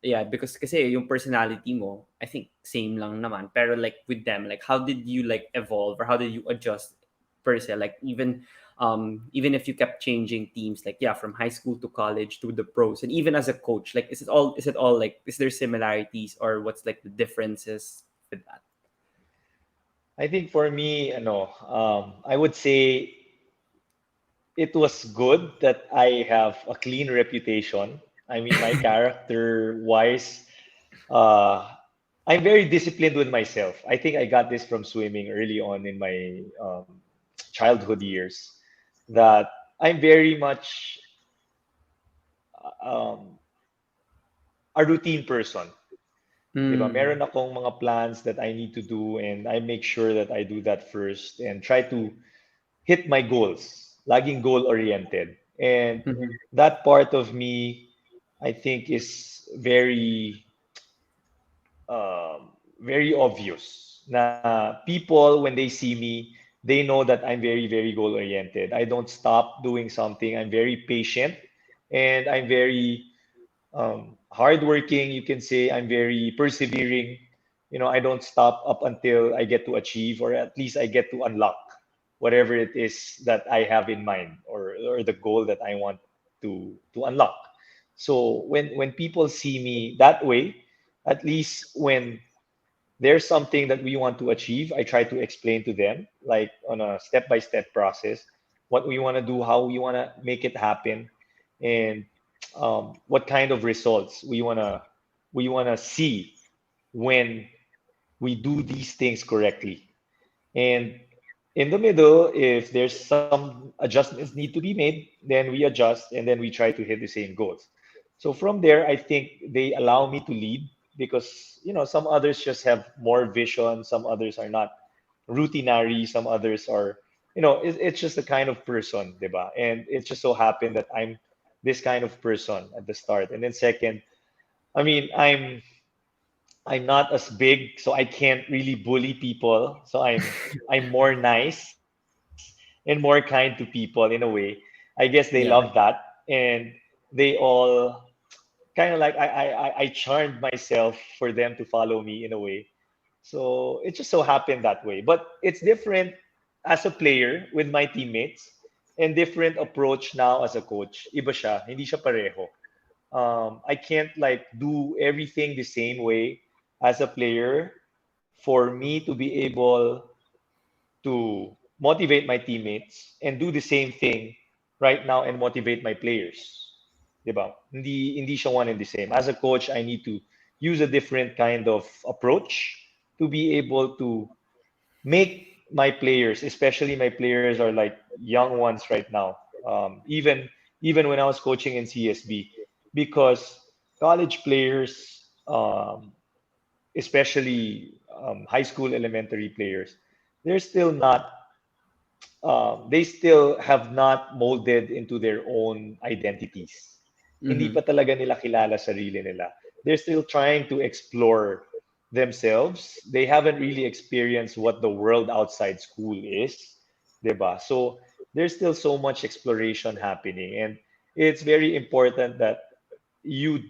yeah, because kasi yung personality mo, I think same lang naman. Pero like with them, like how did you like evolve or how did you adjust per se? Like even if you kept changing teams, like yeah, from high school to college to the pros, and even as a coach, like is it all like is there similarities or what's like the differences with that? I think for me, I would say it was good that I have a clean reputation. I mean, my character wise, uh, I'm very disciplined with myself. I think I got this from swimming early on in my childhood years, that I'm very much um, a routine person. 'Di ba? Mm. Meron akong mga plans that I need to do and I make sure that I do that first and try to hit my goals. Laging goal oriented. And Mhm. that part of me I think is very obvious na people when they see me they know that I'm very goal oriented. I don't stop doing something. I'm very patient and I'm very hardworking, you can say. I'm very persevering. I don't stop up until I get to achieve, or at least I get to unlock whatever it is that I have in mind, or the goal that I want to unlock. So when people see me that way, at least when there's something that we want to achieve, I try to explain to them, like on a step by step process, what we want to do, how we want to make it happen, and what kind of results we wanna see when we do these things correctly. And in the middle, if there's some adjustments need to be made, then we adjust and then we try to hit the same goals. So from there, I think they allow me to lead because some others just have more vision, some others are not routinary, some others are, it's just the kind of person, diba? And it just so happened that I'm this kind of person at the start. And then second, I mean, I'm not as big, so I can't really bully people. So I'm more nice and more kind to people in a way. I guess they love Yeah. that, and they all kind of like I charmed myself for them to follow me in a way. So it just so happened that way. But it's different as a player with my teammates and different approach now as a coach. Iba siya, hindi siya pareho. I can't like do everything the same way as a player for me to be able to motivate my teammates and do the same thing right now and motivate my players. Diba? Hindi siya one and the same. As a coach, I need to use a different kind of approach to be able to make my players, especially my players are like young ones right now. Even when I was coaching in CSB, because college players, especially high school, elementary players, they're still not. They still have not molded into their own identities. Hindi Mhm. pa talaga nila kilala sarili nila. They're still trying to explore themselves. They haven't really experienced what the world outside school is, 'di ba? So there's still so much exploration happening, and it's very important that you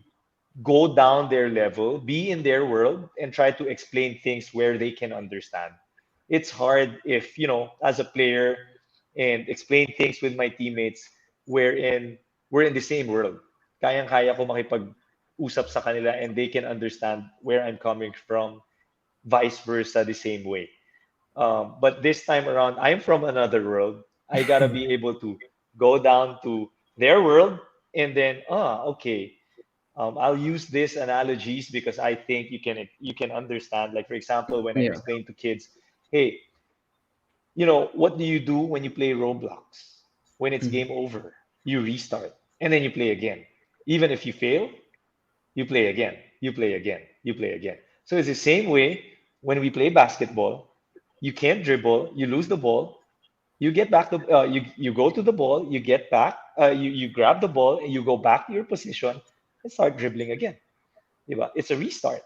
go down their level, be in their world, and try to explain things where they can understand. It's hard if, as a player, and explain things with my teammates wherein we're in the same world. Kayang-kaya ko makipag-usap sa kanila and they can understand where I'm coming from, vice versa, the same way. But this time around, I'm from another world. I gotta be able to go down to their world and then, okay, I'll use these analogies because I think you can understand. Like for example, when I Yeah. explain to kids, hey, what do you do when you play Roblox? When it's Mhm. game over, you restart and then you play again. Even if you fail, you play again, you play again, you play again. So it's the same way when we play basketball. You can't dribble, you lose the ball, you get back you go to the ball, you get back, you grab the ball and you go back to your position and start dribbling again. Diba? It's a restart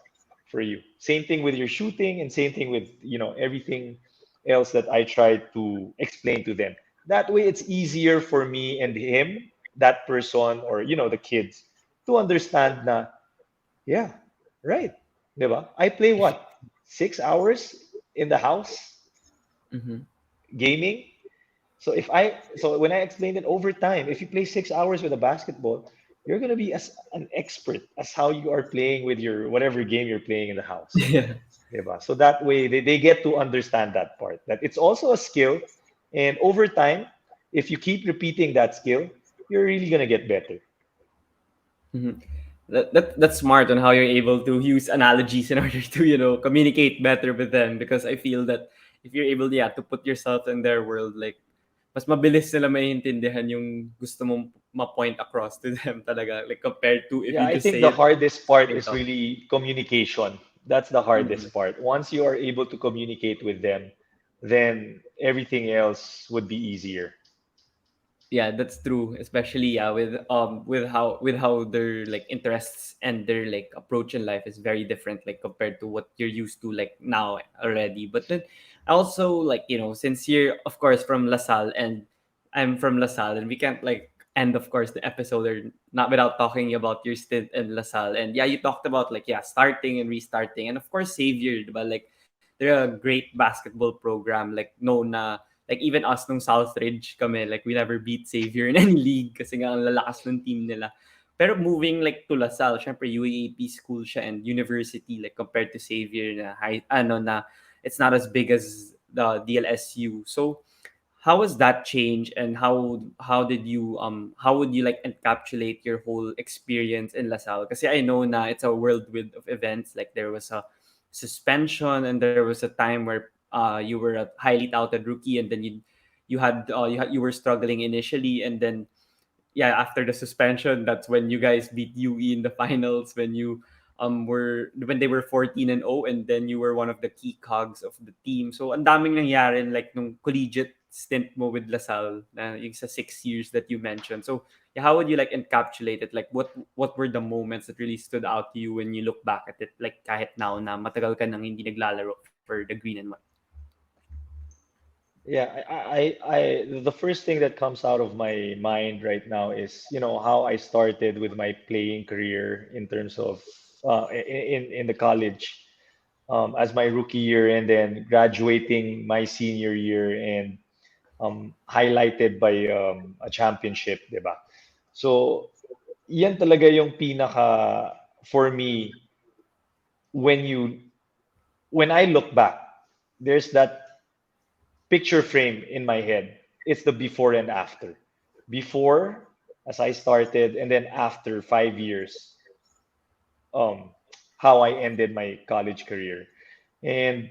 for you. Same thing with your shooting and same thing with, everything else that I try to explain to them. That way it's easier for me and him, that person or, the kids to understand na, yeah, right. Diba? I play what? 6 hours in the house Mhm. gaming. So when I explained it over time, if you play 6 hours with a basketball, you're gonna be as an expert as how you are playing with your whatever game you're playing in the house. Yeah. Diba? So that way they get to understand that part. That it's also a skill. And over time, if you keep repeating that skill, you're really gonna get better. Mhm. That's smart on how you're able to use analogies in order to communicate better with them, because I feel that if you're able, yeah, to put yourself in their world, like mas mabilis nila maiintindihan yung gusto mong ma-point across to them talaga. Like compared to if Yeah, you I just think say the it hardest part in is talk. really communication. That's the Mm-mm. hardest part. Once you are able to communicate with them, then everything else would be easier. Yeah, that's true. Especially yeah, with how their like interests and their like approach in life is very different like compared to what you're used to like now already. But then also like since you're of course from LaSalle and I'm from LaSalle and we can't like end of course the episode or not without talking about your stint in LaSalle. And yeah, you talked about like yeah, starting and restarting and of course Xavier, but like they're a great basketball program like known na like even us nung Southridge kami, like we never beat Xavier in any league kasi nga ang lalakas ng team nila. Pero moving like to LaSalle, syempre UAAP school siya and university like compared to Xavier na na it's not as big as the DLSU. So how was that change and how would you like encapsulate your whole experience in LaSalle? Kasi I know na it's a whirlwind of events. Like there was a suspension and there was a time where you were a highly touted rookie and then you were struggling initially and then yeah, after the suspension, that's when you guys beat UE in the finals when you when they were 14 and 0 and then you were one of the key cogs of the team. So ang daming nangyari like nung collegiate stint mo with LaSalle na yung sa 6 years that you mentioned. So yeah, how would you like encapsulate it? Like what were the moments that really stood out to you when you look back at it? Like kahit now na matagal ka nang hindi naglalaro for the green and white. Yeah, the first thing that comes out of my mind right now is, how I started with my playing career in terms of in the college as my rookie year and then graduating my senior year and highlighted by a championship, 'di ba? So, yan talaga yung pinaka for me when you when I look back, there's that picture frame in my head. It's the before and after. Before, as I started, and then after 5 years, um, how I ended my college career. And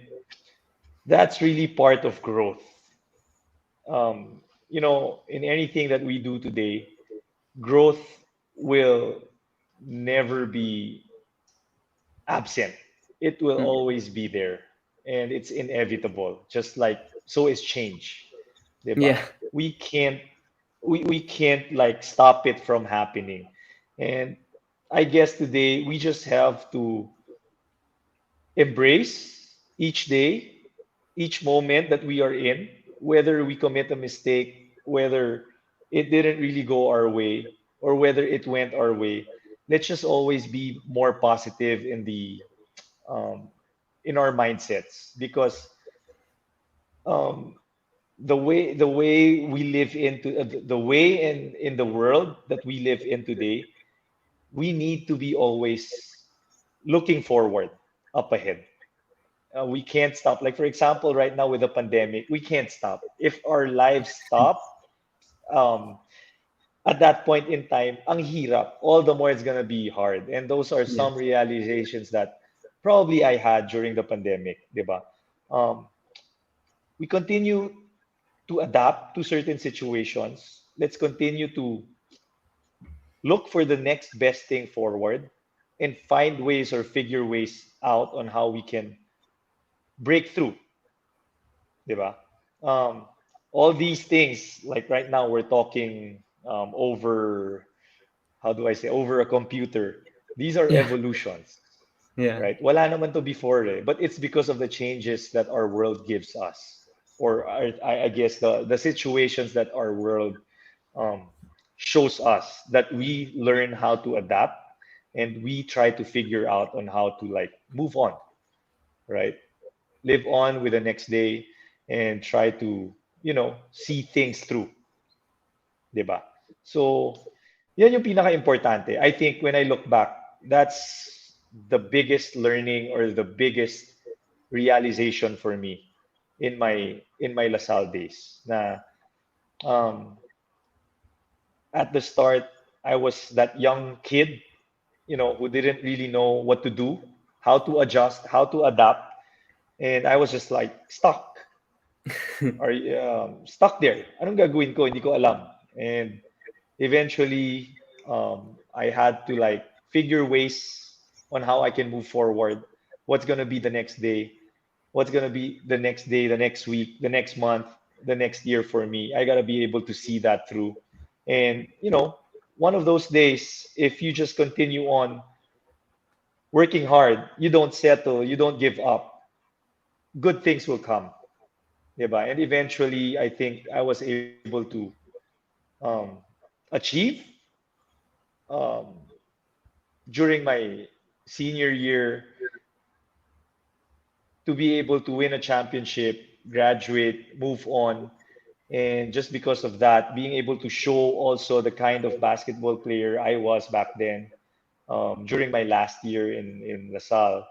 that's really part of growth. In anything that we do today, growth will never be absent. It will Mm. always be there. And it's inevitable. Just like so is change. Diba? Yeah. We can't we can't like stop it from happening. And I guess today we just have to embrace each day, each moment that we are in, whether we commit a mistake, whether it didn't really go our way, or whether it went our way. Let's just always be more positive um, in our mindsets because um, the way we live into the way in the world that we live in today, we need to be always looking forward, up ahead. We can't stop. Like for example, right now with the pandemic, we can't stop. If our lives stop, um, at that point in time, ang hirap. All the more it's gonna be hard. And those are Yeah. some realizations that probably I had during the pandemic, diba? Um, we continue to adapt to certain situations. Let's continue to look for the next best thing forward and find ways or figure ways out on how we can break through, di ba? Um, all these things, like right now, we're talking over, how do I say, over a computer. These are Yeah. evolutions, Yeah. right? Wala naman to before eh, but it's because of the changes that our world gives us, or I guess the situations that our world um, shows us that we learn how to adapt and we try to figure out on how to like move on, right? Live on with the next day and try to, see things through, di ba? So, yan yung pinaka-importante. I think when I look back, that's the biggest learning or the biggest realization for me in my LaSalle days. Na um, at the start, I was that young kid, who didn't really know what to do, how to adjust, how to adapt, and I was just like stuck. are stuck there. Anong gagawin ko? Hindi ko alam. And eventually, I had to like figure ways on how I can move forward. What's gonna be the next day? What's gonna be the next day, the next week, the next month, the next year for me? I gotta be able to see that through. And one of those days, if you just continue on working hard, you don't settle, you don't give up, good things will come. Diba? And eventually, I think I was able to um, achieve um, during my senior year to be able to win a championship, graduate, move on. And just because of that, being able to show also the kind of basketball player I was back then during my last year in LaSalle,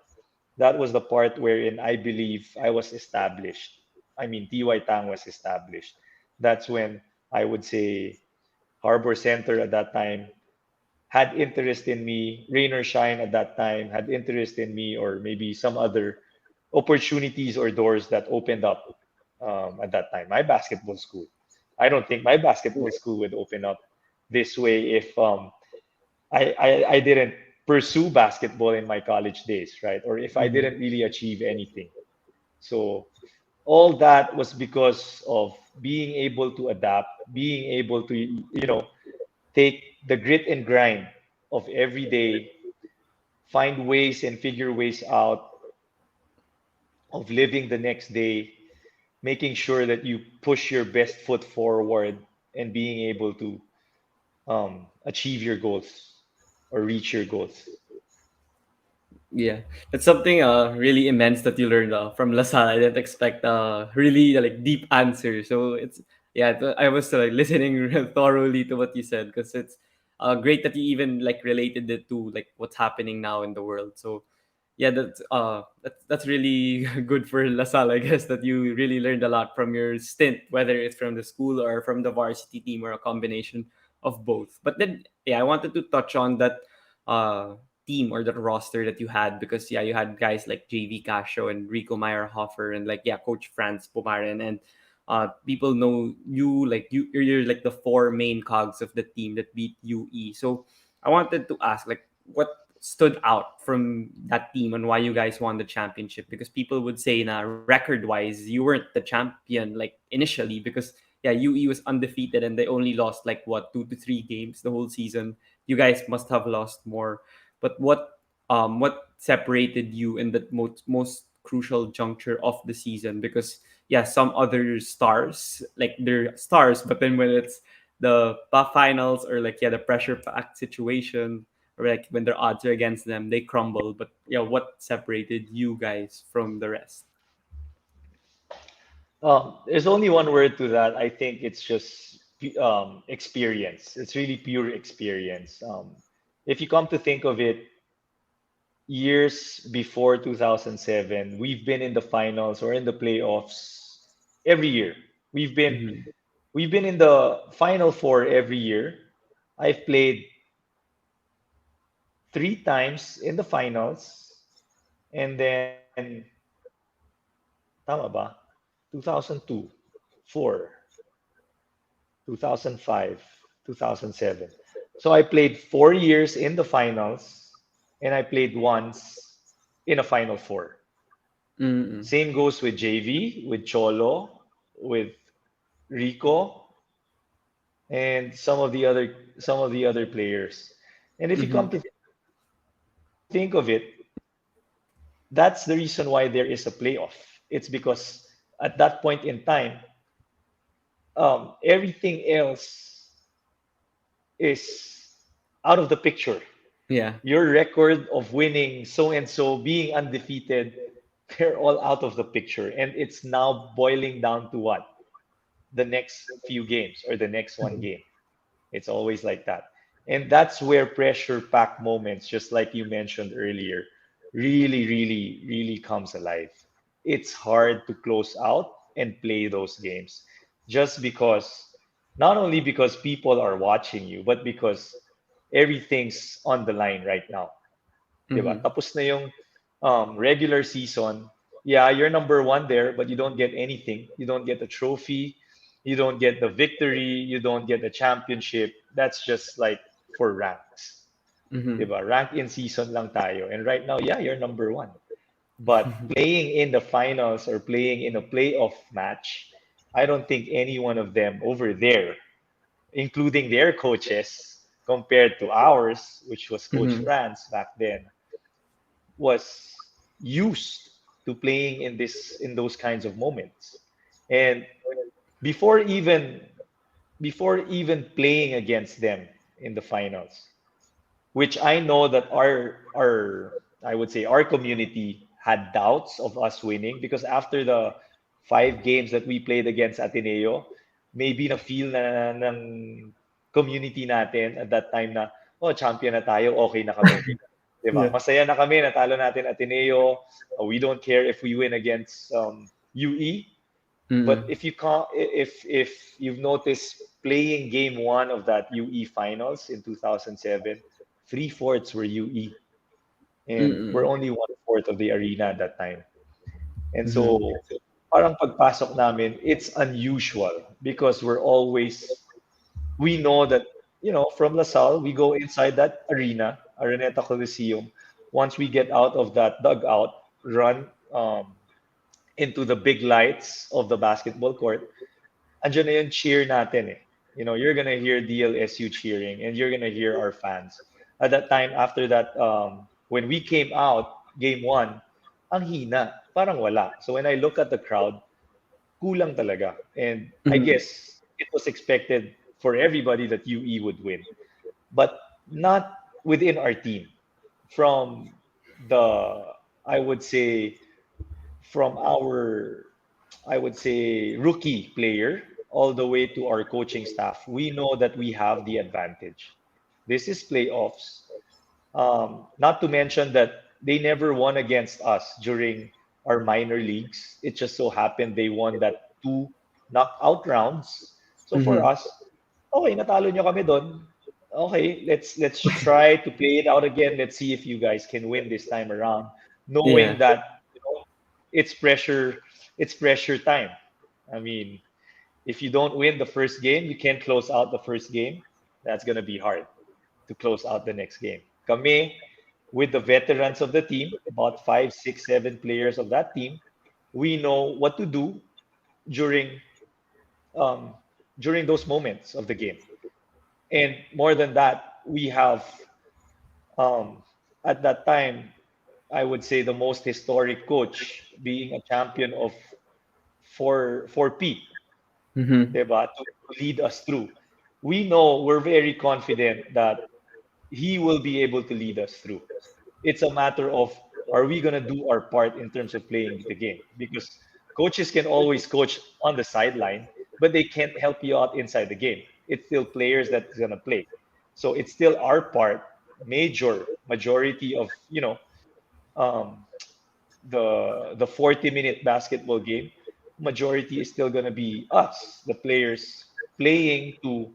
that was the part wherein I believe I was established. I mean, TY Tang was established. That's when I would say Harbor Center at that time had interest in me. Rain or Shine at that time had interest in me, or maybe some other opportunities or doors that opened up at that time. My basketball school. I don't think my basketball school would open up this way if I didn't pursue basketball in my college days, right? Or if I Mhm. didn't really achieve anything. So all that was because of being able to adapt, being able to, take the grit and grind of every day, find ways and figure ways out of living the next day, making sure that you push your best foot forward and being able to achieve your goals or reach your goals. Yeah, that's something really immense that you learned from LaSalle. I didn't expect really like deep answer. So it's yeah, I was listening real thoroughly to what you said because it's great that you even like related it to like what's happening now in the world. So yeah, that's really good for LaSalle, I guess, that you really learned a lot from your stint, whether it's from the school or from the varsity team or a combination of both. But then yeah, I wanted to touch on that uh team or the roster that you had because yeah, you had guys like JV Casio and Rico Meyerhofer and like yeah, Coach Franz Pumaren and people know you like you're like the four main cogs of the team that beat UE. So I wanted to ask like what stood out from that team and why you guys won the championship because people would say na record wise you weren't the champion like initially because yeah UE was undefeated and they only lost like what 2 to 3 games the whole season. You guys must have lost more, but what separated you in the most crucial juncture of the season because yeah some other stars like they're stars but then when it's the finals or like yeah the pressure packed situation or like when their odds are against them, they crumble. But yeah, what separated you guys from the rest? There's only one word to that. I think it's just experience. It's really pure experience. If you come to think of it, years before 2007, we've been in the finals or in the playoffs every year. We've been Mm-hmm. we've been in the final four every year. I've played three times in the finals, and then tama ba? 2002, 4, 2005, 2007. So I played 4 years in the finals, and I played once in a final four. Mm-hmm. Same goes with JV, with Cholo, with Rico, and some of the other players. And if you come Mm-hmm. to think of it, that's the reason why there is a playoff. It's because at that point in time, everything else is out of the picture. Yeah. Your record of winning so and so, being undefeated, they're all out of the picture. And it's now boiling down to what? The next few games or the next one game. It's always like that. And that's where pressure packed moments, just like you mentioned earlier, really, really, really comes alive. It's hard to close out and play those games just because, not only because people are watching you, but because everything's on the line right now. Diba? Mm-hmm. Tapos na yung regular season. yeah, you're number one there, but you don't get anything. You don't get the trophy. You don't get the victory. You don't get the championship. That's just like for ranks. Mm-hmm. Diba? Rank in season lang tayo. And right now, yeah, you're number one. But playing in the finals or playing in a playoff match, I don't think any one of them over there, including their coaches, compared to ours, which was Coach Mm-hmm. France back then, was used to playing in this in those kinds of moments. And before even before even playing against them in the finals, which I know that our I would say our community had doubts of us winning because after the 5 games that we played against Ateneo, maybe na feel na ng community natin at that time na oh champion na tayo, okay na kami. 'Di ba? Yeah. Masaya na kami natalo natin Ateneo. We don't care if we win against UE. But Mm-hmm. if you can't, if you've noticed playing game one of that UE finals in 2007, three-fourths were UE, and we're Mm-hmm. only one-fourth of the arena at that time. And Mm-hmm. so, parang pagpasok namin, it's unusual because we know that, from LaSalle, we go inside that arena, Araneta Coliseum. Once we get out of that dugout, run into the big lights of the basketball court, andyan na yung cheer natin eh. You're gonna hear DLSU cheering and you're gonna hear our fans. At that time, after that, when we came out, game one, ang hina, parang wala. So when I look at the crowd, kulang talaga. And I Mm-hmm. guess it was expected for everybody that UE would win. But not within our team. From the, I would say, from our I would say, rookie player all the way to our coaching staff, we know that we have the advantage. This is playoffs. Not to mention that they never won against us during our minor leagues. It just so happened they won that two knockout rounds. So for Mm-hmm. us, okay, natalo nyo kami doon. Okay, let's try to play it out again. Let's see if you guys can win this time around, knowing Yeah. that it's pressure it's pressure time. I mean, if you don't win the first game, you can't close out the first game. That's going to be hard to close out the next game. Kami, with the veterans of the team, about 5, 6, 7 players of that team, we know what to do during um, during those moments of the game. And more than that, we have um, at that time, I would say the most historic coach, being a champion of for P, Mm-hmm. diba, to lead us through. We know we're very confident that he will be able to lead us through. It's a matter of are we going to do our part in terms of playing the game? Because coaches can always coach on the sideline, but they can't help you out inside the game. It's still players that's going to play. So it's still our part, majority of, um, the 40-minute basketball game, majority is still going to be us, the players, playing to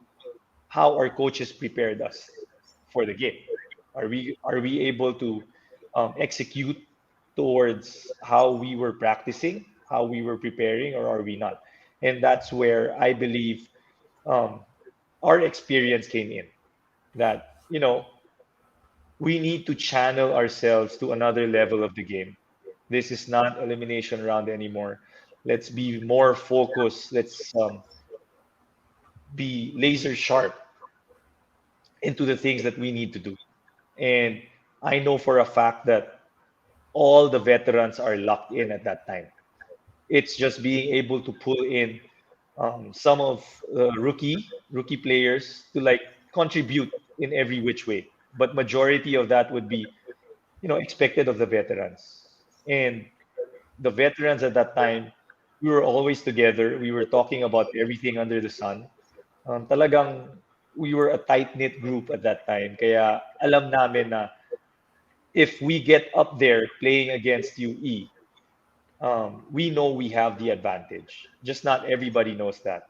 how our coaches prepared us for the game. Are we able to execute towards how we were practicing, how we were preparing, or are we not? And that's where I believe um, our experience came in. That we need to channel ourselves to another level of the game. This is not elimination round anymore. Let's be more focused. Let's be laser sharp into the things that we need to do. And I know for a fact that all the veterans are locked in at that time. It's just being able to pull in some of rookie players to like contribute in every which way. But majority of that would be expected of the veterans. And the veterans at that time, we were always together. We were talking about everything under the sun. Talagang we were a tight-knit group at that time. Kaya alam namin na if we get up there playing against UE, we know we have the advantage. Just not everybody knows that.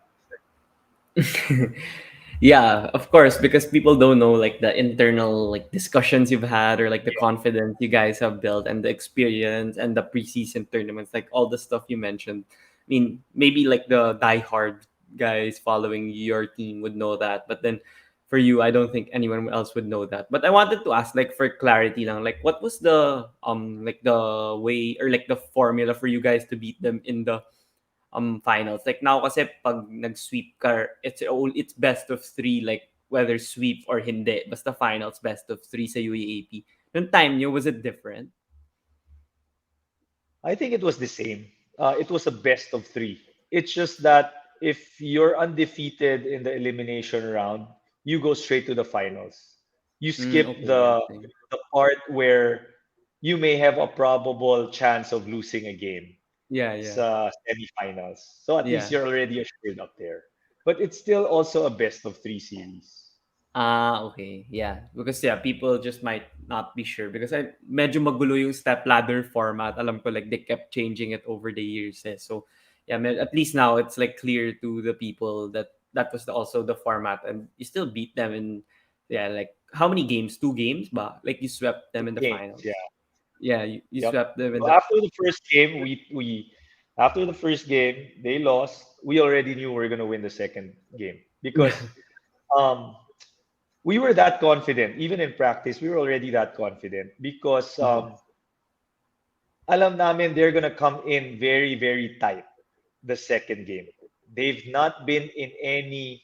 Yeah, of course, because people don't know like the internal like discussions you've had or like the Yeah. confidence you guys have built and the experience and the preseason tournaments, like all the stuff you mentioned. I mean, maybe like the diehard guys following your team would know that, but then for you, I don't think anyone else would know that. But I wanted to ask, like for clarity, lang, like what was the like the way or like the formula for you guys to beat them in the finals. Like now kasi pag nag-sweep ka, it's best of three, like whether sweep or hindi. Basta finals, best of three sa UAAP. Nung time nyo, was it different? I think it was the same. It was a best of three. It's just that if you're undefeated in the elimination round, you go straight to the finals. You skip Okay, yeah, the part where you may have a probable chance of losing a game yeah, yeah, sa semifinals. So at least yeah. you're already assured up there. But it's still also a best of three series. Okay. Yeah. Because yeah, people just might not be sure because I medyo magulo yung step ladder format. Alam ko like they kept changing it over the years. Eh. So yeah, at least now it's like clear to the people that that was also the format and you still beat them in yeah, like how many games? Two games ba? Like you swept them Two in the games, finals. yeah. Yeah, you Yep. swept them in So the after the first game, we after the first game they lost. We already knew we were gonna win the second game yeah. because um, we were that confident. Even in practice, we were already that confident because Mhm. alam namin they're gonna come in very tight the second game. They've not been in any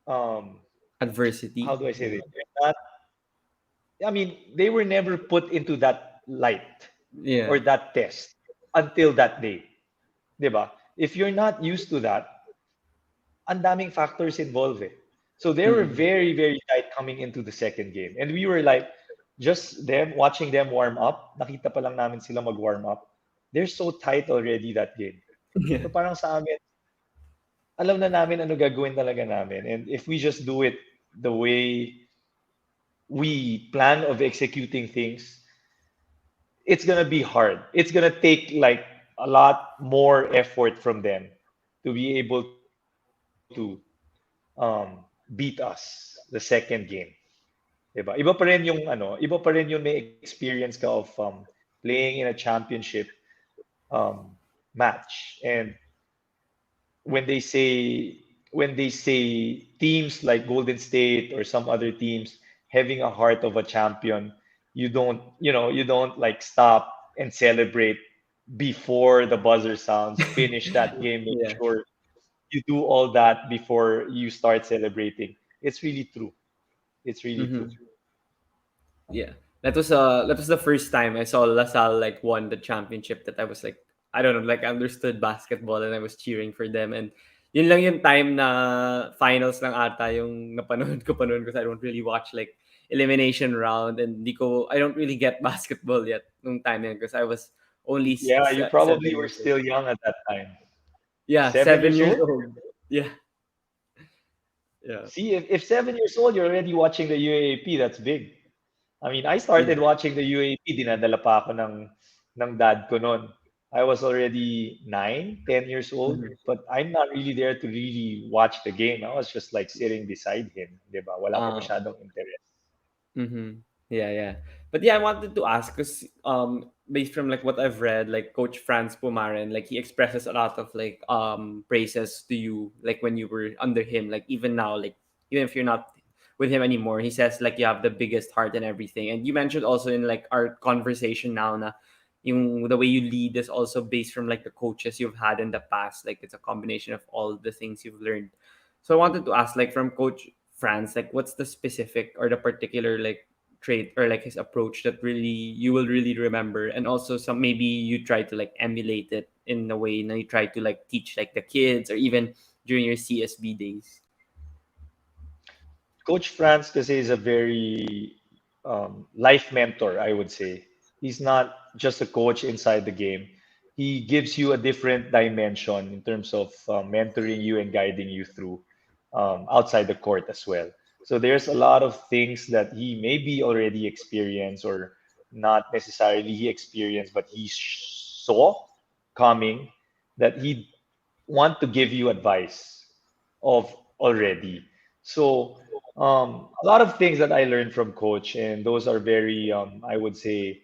um, how Adversity. do I say Yeah. this? They're not, I mean, they were never put into that light Yeah. or that test until that day. 'Di ba? If you're not used to that, ang daming factors involved eh. So they were Mm-mm. very tight coming into the second game. And we were like, just them, watching them warm up, nakita pa lang namin sila mag-warm up. They're so tight already that game. Yeah. So parang sa amin, alam na namin ano gagawin talaga namin. And if we just do it the way we plan of executing things, it's gonna be hard. It's gonna take like a lot more effort from them to be able to beat us the second game. 'Di ba? Iba pa rin yung may experience ka of playing in a championship um, match. And when they say when they say teams like Golden State or some other teams having a heart of a champion, you don't like stop and celebrate before the buzzer sounds, finish that game, make Yeah. sure you do all that before you start celebrating. It's really true. It's really true. Mm-hmm. Yeah. That was the first time I saw LaSalle like won the championship that I was like I don't know, like I understood basketball and I was cheering for them and yun lang yung time na finals lang ata yung napanood ko pa noon because I don't really watch like elimination round and I don't really get basketball yet nung time yun because I was only Yeah, you probably seven were years old. still young at that time. Yeah, Seven seven years years old? old. Yeah, yeah. See, if 7 years old, you're already watching the UAAP, that's big. I mean, I Yeah. started watching the UAP, dinadala pa ako ng dad ko noon. I was already 9, 10 years old, Mhm. but I'm not really there to really watch the game. I was just like sitting beside him, di ba? Wala pa Uh, masyadong interest. Mm-hmm. Yeah, yeah. But yeah, I wanted to ask because based from like what I've read, like Coach Franz Pumaren, like he expresses a lot of like praises to you, like when you were under him, like even now, like even if you're not with him anymore, he says like you have the biggest heart and everything. And you mentioned also in like our conversation now na yung the way you lead is also based from like the coaches you've had in the past. Like it's a combination of all the things you've learned. So I wanted to ask, like from Coach France, like what's the specific or the particular like trait or like his approach that really you will really remember, and also some maybe you try to like emulate it in a way, and you try to like teach like the kids or even during your CSB days. Coach Franz kasi is a very life mentor, I would say. He's not just a coach inside the game. He gives you a different dimension in terms of mentoring you and guiding you through outside the court as well. So there's a lot of things that he maybe already experienced or not necessarily he experienced, but he saw coming that he want to give you advice of already. So a lot of things that I learned from coach, and those are very, I would say,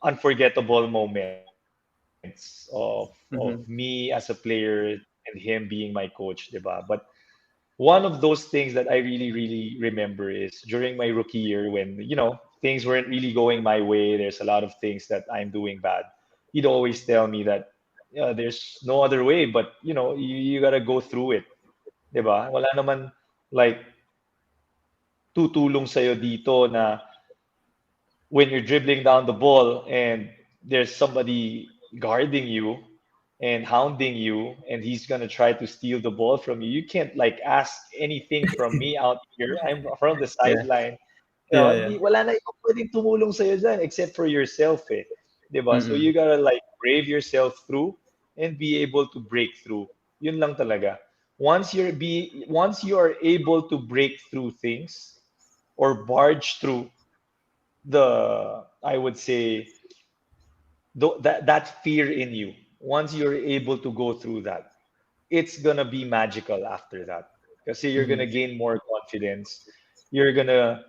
unforgettable moments of me as a Mm-hmm. player and him being my coach, diba? But one of those things that I really remember is during my rookie year when, things weren't really going my way. There's a lot of things that I'm doing bad. He'd always tell me that, yeah, there's no other way, but you gotta go through it, 'di ba? Wala naman like tutulong sa'yo dito na when you're dribbling down the ball and there's somebody guarding you and hounding you and he's going to try to steal the ball from you, you can't like ask anything from me out here. I'm from the Yeah. sideline. Yeah. Yeah. Wala na ibang pwedeng tumulong sa'yo dyan except for yourself eh. 'Di ba? So Mm-hmm. you gotta like brave yourself through and be able to break through. Yun lang talaga. Once you are able to break through things or barge through I would say that fear in you, once you're able to go through that, it's gonna be magical after that because you're Mm-hmm. gonna gain more confidence. You're gonna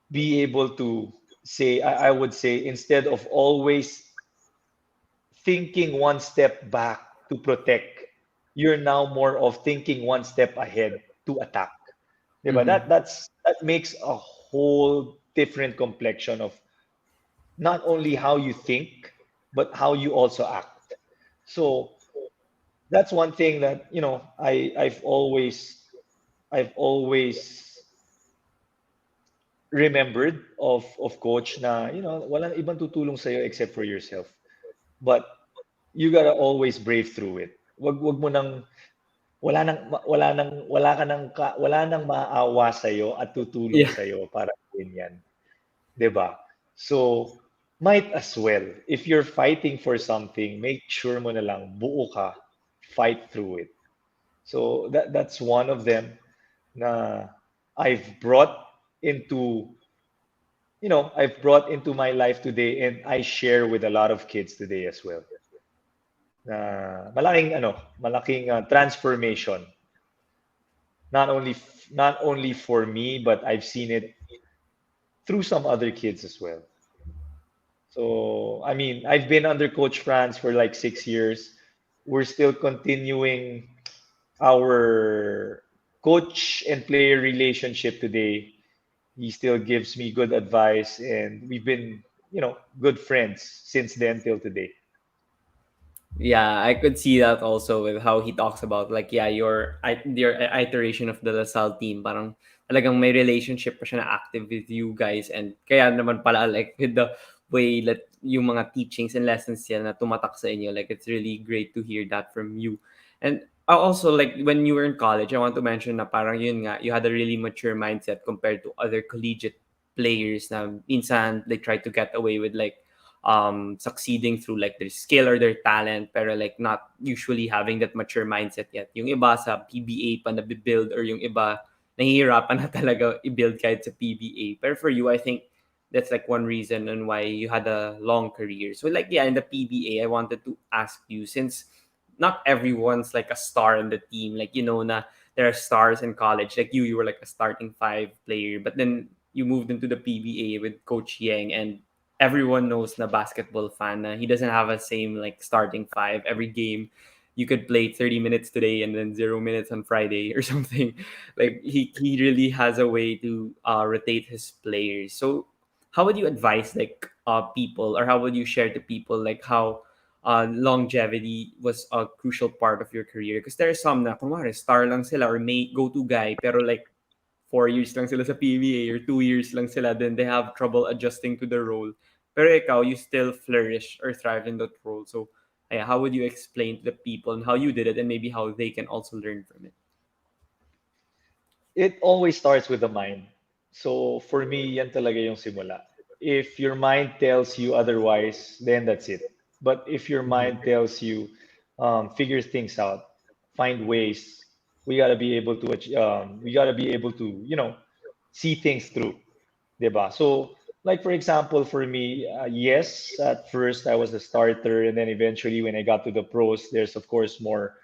be able to say, I would say, instead of always thinking one step back to protect, you're now more of thinking one step ahead to attack. Diba? Mm-hmm. That makes a whole different complexion of not only how you think, but how you also act. So that's one thing that I've always remembered of coach na walang ibang tutulong sa except for yourself. But you gotta always brave through it. Wag mo nang wala nang maaawa sa at tutulong Yeah. sa para gawin 'yan. 'Di ba? So, might as well. If you're fighting for something, make sure mo na lang buo ka, fight through it. So that's one of them na I've brought into, I've brought into my life today and I share with a lot of kids today as well. Na malaking transformation not only for me but I've seen it through some other kids as well. So, I mean, I've been under Coach Franz for like 6 years. We're still continuing our coach and player relationship today. He still gives me good advice, and we've been, good friends since then till today. Yeah, I could see that also with how he talks about like yeah, your iteration of the Lasal team, parang talagang may relationship pa siya na active with you guys and kaya naman pala like with the way that yung mga teachings and lessons niya na tumatak sa inyo, like it's really great to hear that from you. And also like when you were in college, I want to mention na parang yun nga, you had a really mature mindset compared to other collegiate players na minsan they try to get away with like succeeding through like their skill or their talent pero like not usually having that mature mindset yet. Yung iba sa PBA pa na-build or yung iba nahihirapan na talaga i-build kahit sa PBA. Pero for you, I think that's like one reason on why you had a long career. So like yeah, in the PBA, I wanted to ask you since not everyone's like a star in the team. Like you know na there are stars in college. Like you were like a starting five player, but then you moved into the PBA with Coach Yang and everyone knows na basketball fan na he doesn't have a same like starting five every game. You could play 30 minutes today and then 0 minutes on Friday or something. Like he really has a way to rotate his players. So how would you advise like people or how would you share to people like how longevity was a crucial part of your career? Because there are some na kumare star lang sila or may go-to guy pero like 4 years lang sila sa PBA or 2 years lang sila, then they have trouble adjusting to the role. Pero ikaw, you still flourish or thrive in that role. So, how would you explain to the people and how you did it and maybe how they can also learn from it? It always starts with the mind. So for me, yan talaga yung simula. If your mind tells you otherwise, then that's it. But if your Mm-hmm. mind tells you, figure things out, find ways, we gotta be able to, see things through, 'di ba? So, like for example, for me, yes, at first I was a starter, and then eventually when I got to the pros, there's of course more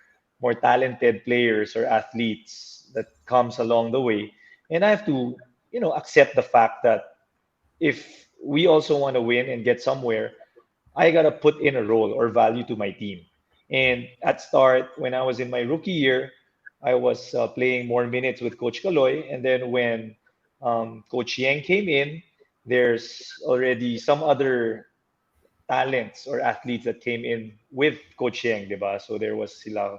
talented players or athletes that comes along the way, and I have to, accept the fact that if we also want to win and get somewhere, I gotta put in a role or value to my team. And at start, when I was in my rookie year, I was playing more minutes with Coach Kaloy, and then when Coach Yang came in, there's already some other talents or athletes that came in with Coach Yang, di ba? So there was sila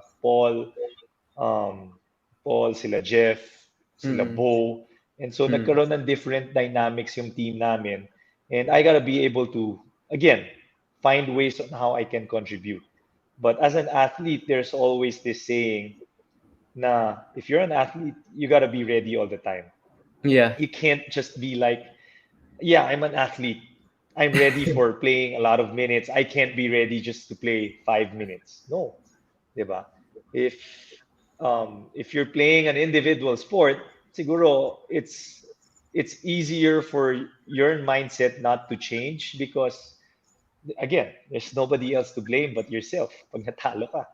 um, Paul, sila Jeff, sila Mm-mm. Bo. And so Mm. nagkaroon ng different dynamics yung team namin. And I gotta be able to, again, find ways on how I can contribute. But as an athlete, there's always this saying na if you're an athlete, you gotta be ready all the time. Yeah. You can't just be like, yeah, I'm an athlete. I'm ready for playing a lot of minutes. I can't be ready just to play 5 minutes. No, diba? If if you're playing an individual sport, siguro it's easier for your mindset not to change because again, there's nobody else to blame but yourself pag natalo ka.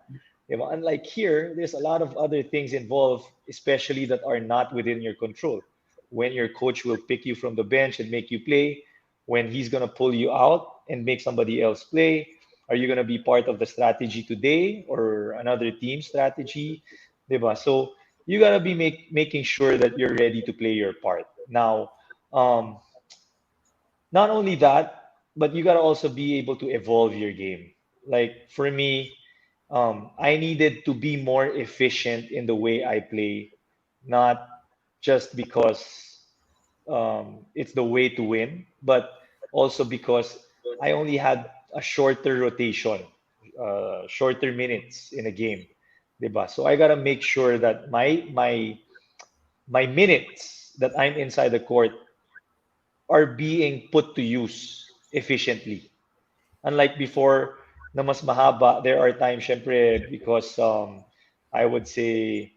Diba? Unlike here, there's a lot of other things involved, especially that are not within your control. When your coach will pick you from the bench and make you play, when he's going to pull you out and make somebody else play, are you going to be part of the strategy today or another team strategy? Diba? So you got to be making sure that you're ready to play your part. Now, um, not only that, but you got to also be able to evolve your game. Like for me, I needed to be more efficient in the way I play, not just because it's the way to win, but also because I only had a shorter rotation, shorter minutes in a game, diba? So I gotta make sure that my minutes that I'm inside the court are being put to use efficiently. Unlike before na mas mahaba, there are times syempre because I would say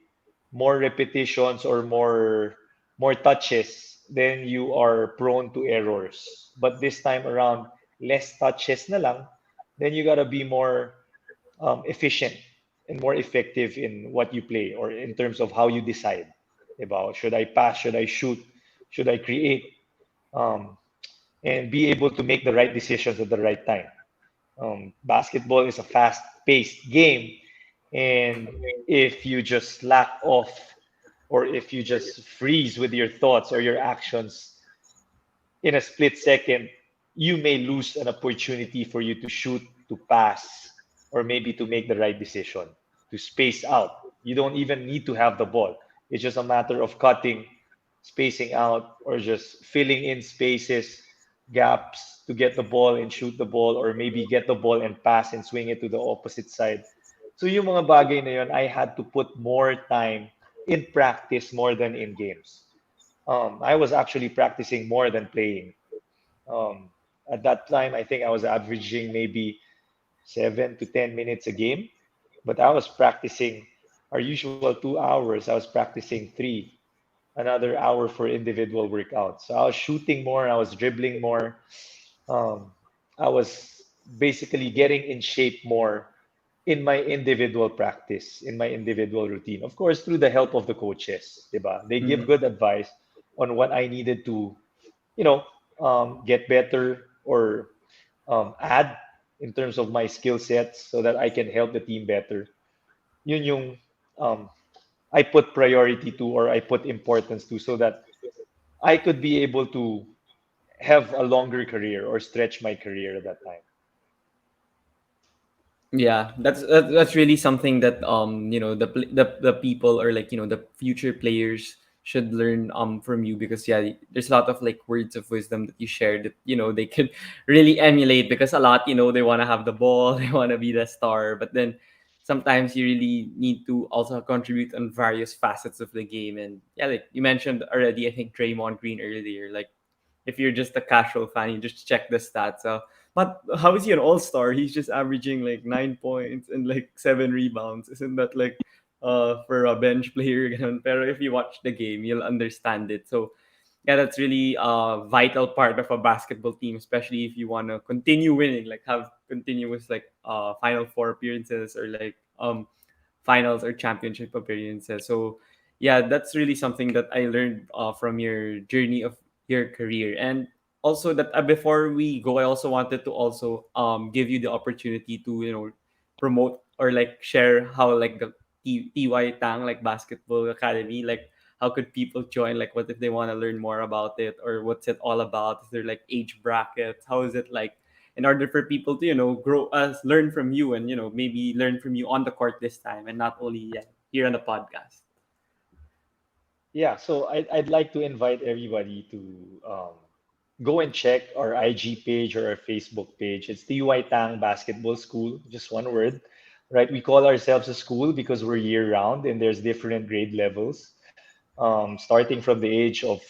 more repetitions or more touches, then you are prone to errors. But this time around, less touches na lang, then you gotta be more efficient and more effective in what you play or in terms of how you decide. Diba? Should I pass? Should I shoot? Should I create? Um, and be able to make the right decisions at the right time. Basketball is a fast-paced game, and if you just slack off or if you just freeze with your thoughts or your actions in a split second, you may lose an opportunity for you to shoot, to pass, or maybe to make the right decision, to space out. You don't even need to have the ball. It's just a matter of cutting, spacing out, or just filling in spaces, gaps to get the ball and shoot the ball, or maybe get the ball and pass and swing it to the opposite side. So yung mga bagay na yun, I had to put more time in practice more than in games. I was actually practicing more than playing. Um, at that time, I think I was averaging maybe 7 to 10 minutes a game, but I was practicing our usual 2 hours. I was practicing three, another hour for individual workouts. So I was shooting more, I was dribbling more. Um, I was basically getting in shape more in my individual practice, in my individual routine. Of course, through the help of the coaches, diba? They give Mm-mm. good advice on what I needed to, you know, get better or add in terms of my skill sets so that I can help the team better. Yun yung um, I put priority to or I put importance to so that I could be able to have a longer career or stretch my career at that time. Yeah, that's really something that the people, or like the future players should learn from you, because yeah, there's a lot of like words of wisdom that you shared that they could really emulate, because a lot they want to have the ball, they want to be the star, but then sometimes you really need to also contribute on various facets of the game. And yeah, like you mentioned already, I think Draymond Green earlier, like if you're just a casual fan, you just check the stats. But how is he an all star? He's just averaging like 9 points and like 7 rebounds. Isn't that like for a bench player? Ganun? Pero if you watch the game, you'll understand it. So yeah, that's really a vital part of a basketball team, especially if you want to continue winning, like have continuous like Final Four appearances, or like finals or championship appearances. So yeah, that's really something that I learned from your journey of your career. And also that before we go, I also wanted to also give you the opportunity to, promote or like share how like the TY Tang like basketball academy, like how could people join, like what if they want to learn more about it, or what's it all about? Is there like age brackets? How is it like, in order for people to, grow us, learn from you, and maybe learn from you on the court this time, and not only here on the podcast. Yeah, so I'd like to invite everybody to go and check our IG page or our Facebook page. It's TY Tang Basketball School, just one word, right? We call ourselves a school because we're year round and there's different grade levels, starting from the age of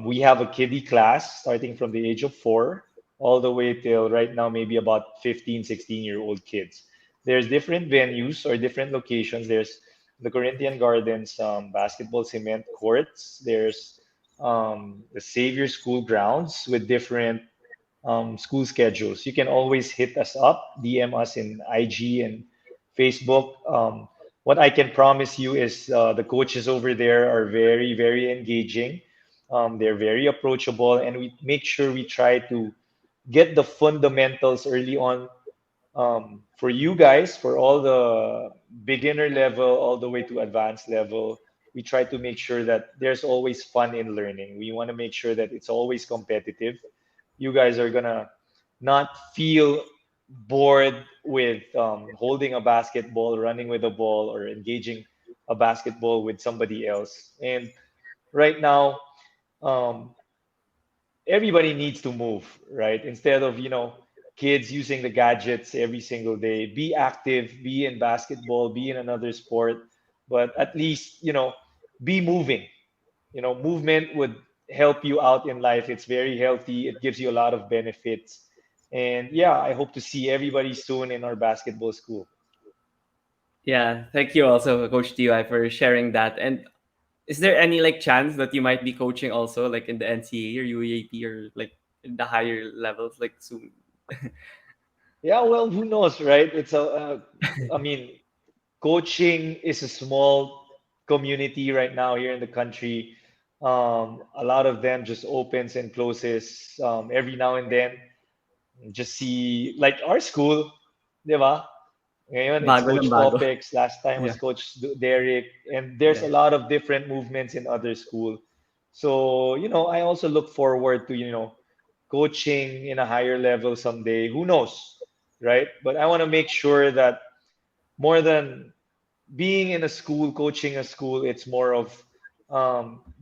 we have a kiddie class starting from the age of 4 all the way till right now, maybe about 15, 16-year-old kids. There's different venues or different locations. There's the Corinthian Gardens basketball cement courts. There's the Xavier School grounds with different school schedules. You can always hit us up, DM us in IG and Facebook. What I can promise you is the coaches over there are very, very engaging. They're very approachable, and we make sure we try to get the fundamentals early on for you guys, for all the beginner level, all the way to advanced level. We try to make sure that there's always fun in learning. We want to make sure that it's always competitive. You guys are gonna not feel bored with holding a basketball, running with a ball, or engaging a basketball with somebody else. And right now, um, everybody needs to move, right? Instead of, kids using the gadgets every single day, be active, be in basketball, be in another sport, but at least, be moving. Movement would help you out in life. It's very healthy. It gives you a lot of benefits. And yeah, I hope to see everybody soon in our basketball school. Yeah, thank you also, Coach Ty, for sharing that. And is there any like chance that you might be coaching also, like in the NCAA or UAAP, or like in the higher levels, like soon? Yeah, well, who knows, right? I mean, coaching is a small community right now here in the country. A lot of them just opens and closes every now and then. Just see, like our school, di ba? Ngayon, it's Bago ng Coach bago. Opex. Last time Yeah, was Coach Derek. And there's yeah. a lot of different movements in other school. So, I also look forward to, coaching in a higher level someday. Who knows, right? But I want to make sure that more than being in a school, coaching a school, it's more of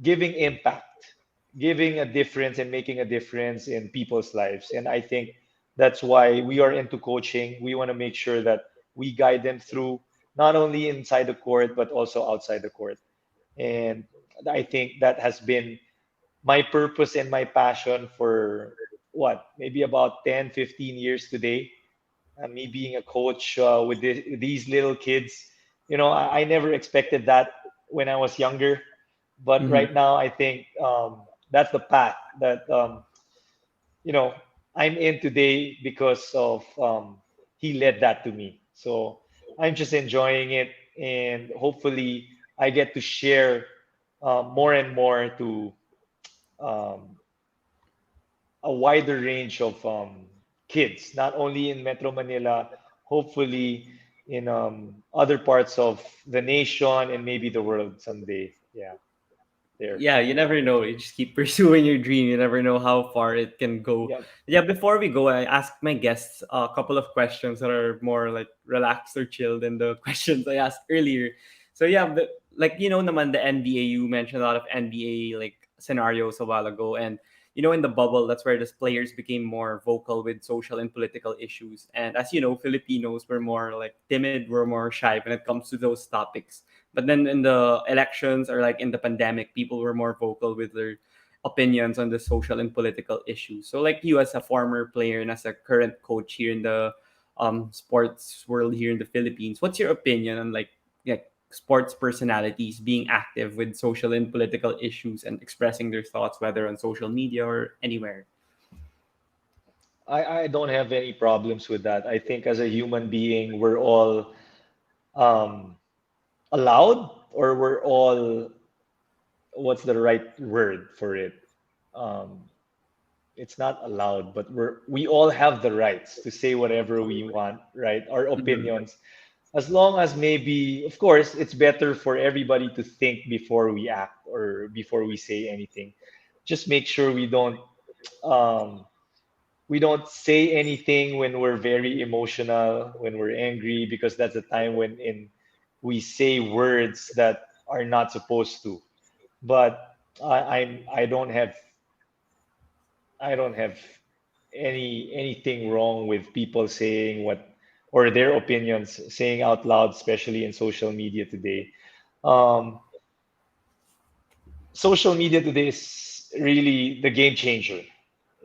giving impact, giving a difference, and making a difference in people's lives. And I think that's why we are into coaching. We want to make sure that we guide them through not only inside the court, but also outside the court. And I think that has been my purpose and my passion for what, maybe about 10, 15 years today. Me being a coach these little kids. I never expected that when I was younger, but Hmm. right now I think that's the path that you know I'm in today because of he led that to me. So I'm just enjoying it, and hopefully I get to share more and more to um, a wider range of kids, not only in Metro Manila, hopefully in other parts of the nation and maybe the world someday. Yeah, there. Yeah, you never know. You just keep pursuing your dream. You never know how far it can go. Yep. Yeah, before we go, I asked my guests a couple of questions that are more like relaxed or chill than the questions I asked earlier. So yeah, like naman the NBA, you mentioned a lot of NBA like scenarios a while ago, and in the bubble, that's where the players became more vocal with social and political issues. And as you know, Filipinos were more like timid, were more shy when it comes to those topics. But then in the elections or like in the pandemic, people were more vocal with their opinions on the social and political issues. So like you as a former player and as a current coach here in the sports world here in the Philippines, what's your opinion on like sports personalities being active with social and political issues and expressing their thoughts whether on social media or anywhere? I don't have any problems with that. I think as a human being, we're all um, allowed or we're all, what's the right word for it? Um, it's not allowed, but we all have the rights to say whatever we want, right? Our Mm-hmm. opinions, as long as maybe, of course, it's better for everybody to think before we act or before we say anything. Just make sure um, we don't say anything when we're very emotional, when we're angry, because that's the time when in we say words that are not supposed to. But I don't have anything wrong with people saying what or their opinions saying out loud, especially in social media today. Um, Social media today is really the game changer,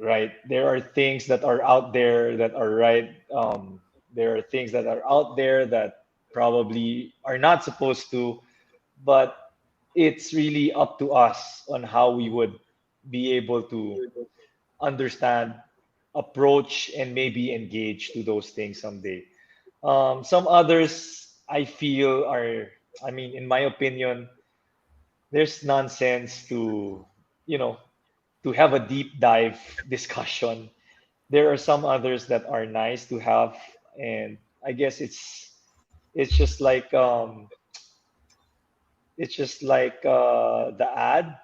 right? There are things that are out there that are right. There are things that are out there that probably are not supposed to, but it's really up to us on how we would be able to understand, approach, and maybe engage to those things someday. Some others I feel are, I mean, in my opinion, there's nonsense to, you know, to have a deep dive discussion. There are some others that are nice to have, and I guess it's just like the ad.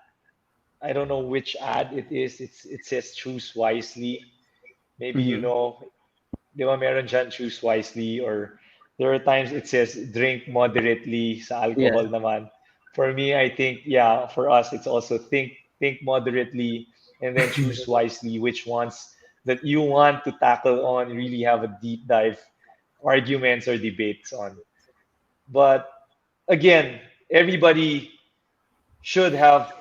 I don't know which ad it is. It says choose wisely. Maybe you Mm-hmm. know, di ba meron dyan, choose wisely, or there are times it says drink moderately sa Yeah. alcohol naman. For me, I think, yeah, for us, it's also think moderately and then choose wisely which ones that you want to tackle on, really have a deep dive arguments or debates on. But again, everybody should have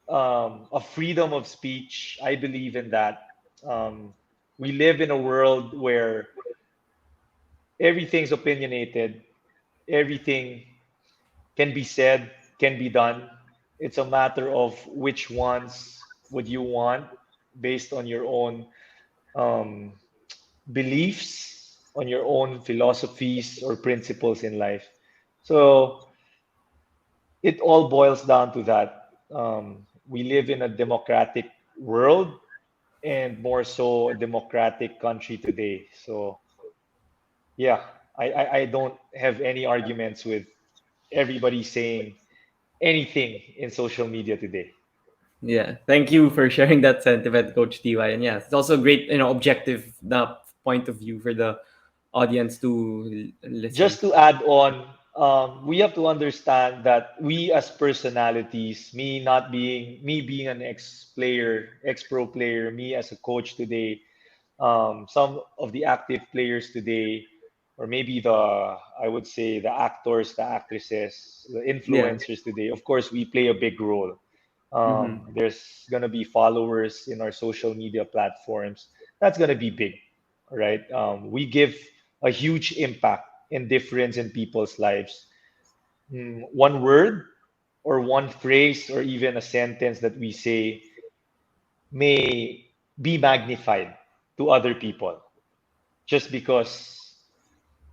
a freedom of speech. I believe in that. Um, we live in a world where everything's opinionated, everything can be said, can be done. It's a matter of which ones would you want based on your own um, beliefs, on your own philosophies or principles in life. So it all boils down to that. We live in a democratic world and more so a democratic country today. So yeah, I don't have any arguments with everybody saying anything in social media today. Yeah, thank you for sharing that sentiment, Coach TY. And yeah, it's also a great, objective point of view for the audience to listen. Just to add on, we have to understand that we as personalities, me being an ex-player, ex-pro player, me as a coach today, some of the active players today, or maybe I would say the actors, the actresses, the Yeah. influencers today, of course, we play a big role. Mm-hmm. There's going to be followers in our social media platforms. That's going to be big, right? We give a huge impact and difference in people's lives. One word or one phrase or even a sentence that we say may be magnified to other people just because,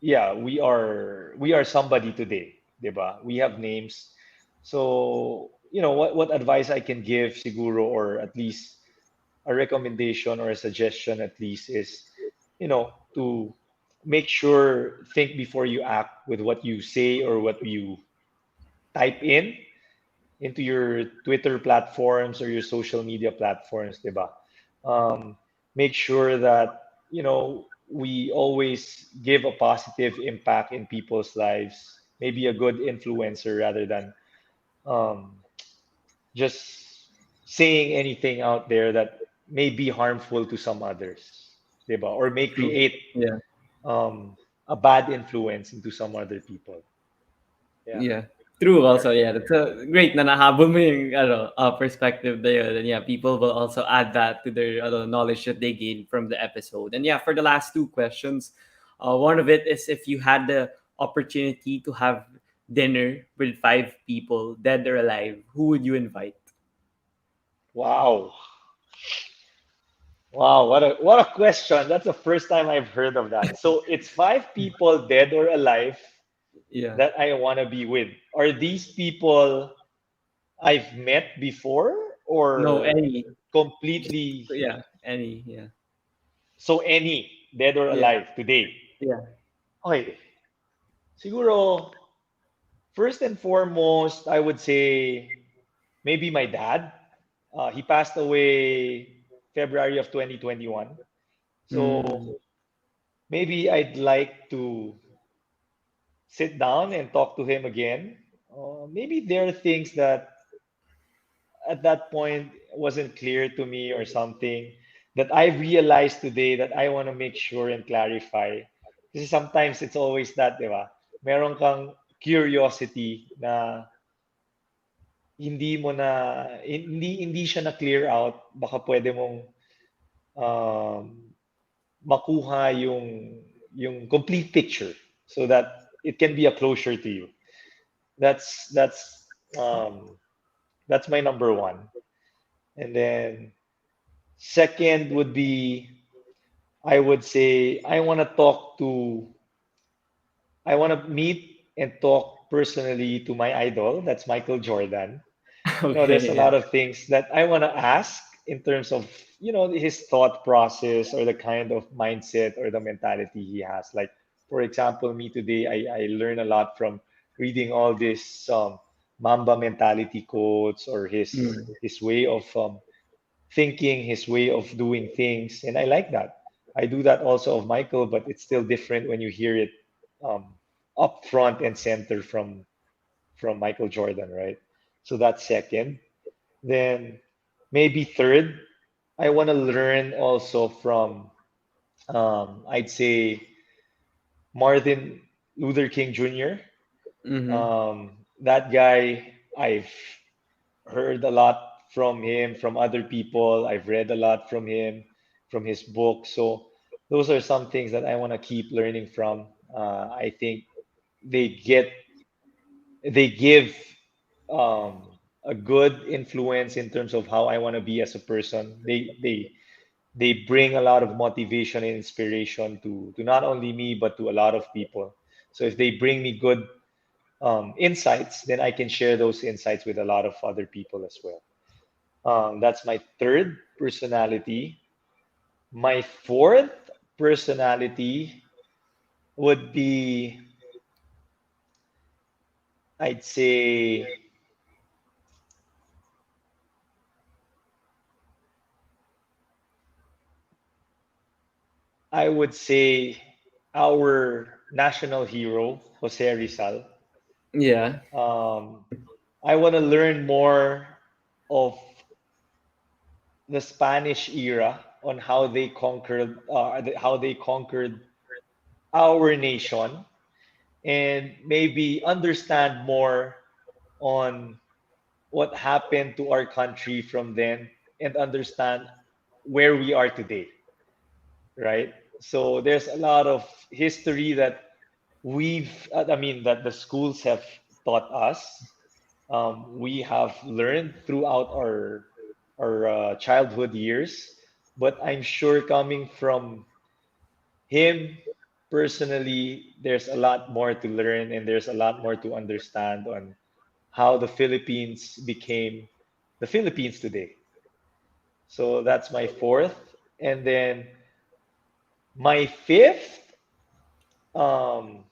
yeah, we are somebody today, diba? We have names. So what advice I can give siguro, or at least a recommendation or a suggestion at least, is to make sure, think before you act with what you say or what you type into your Twitter platforms or your social media platforms, diba? Um, Make sure that we always give a positive impact in people's lives, maybe a good influencer rather than um, just saying anything out there that may be harmful to some others, diba? Or may True. create Yeah. um, a bad influence into some other people. Yeah. Yeah. True also, yeah. That's a great na nahabol mo yung perspective na yun. And yeah, people will also add that to their knowledge that they gained from the episode. And yeah, for the last two questions, one of it is if you had the opportunity to have dinner with five people, dead or alive, who would you invite? Wow. Wow, what a question. That's the first time I've heard of that. So it's five people, dead or alive. Yeah. that I want to be with? Are these people I've met before No, or any. completely Yeah, any. Yeah. so any dead or Yeah. alive today? Yeah. Okay, siguro first and foremost, I would say maybe my dad. He passed away February of 2021. So Mm. maybe I'd like to sit down and talk to him again. Maybe there are things that at that point wasn't clear to me or something that I realized today that I want to make sure and clarify. Kasi sometimes it's always that, di ba? Meron kang curiosity na hindi siya na clear out, baka pwede mong um, makuha yung complete picture so that it can be a closure to you. That's that's um, that's my number one. And then second would be I would say I want to meet and talk personally to my idol. That's Michael Jordan. There's Okay. a Yeah. lot of things that I want to ask in terms of, his thought process or the kind of mindset or the mentality he has. Like, for example, me today, I learn a lot from reading all this Mamba mentality quotes or Mm. his way of thinking, his way of doing things. And I like that. I do that also of Michael, but it's still different when you hear it um, up front and center from Michael Jordan, right? So that's second. Then maybe third, I want to learn also from, I'd say, Martin Luther King Jr. Mm-hmm. That guy, I've heard a lot from him, from other people. I've read a lot from him, from his book. So those are some things that I want to keep learning from. I think they get they give a good influence in terms of how I want to be as a person. They bring a lot of motivation and inspiration to not only me but to a lot of people. So if they bring me good insights, then I can share those insights with a lot of other people as well. That's my third personality. My fourth personality would be, I'd say, I would say our national hero, Jose Rizal. Yeah. Um, I want to learn more of the Spanish era on how they conquered our nation, and maybe understand more on what happened to our country from then and understand where we are today, right? So there's a lot of history that that the schools have taught us. We have learned throughout our childhood years, but I'm sure coming from him personally, there's a lot more to learn and there's a lot more to understand on how the Philippines became the Philippines today. So that's my fourth. And then my fifth, um,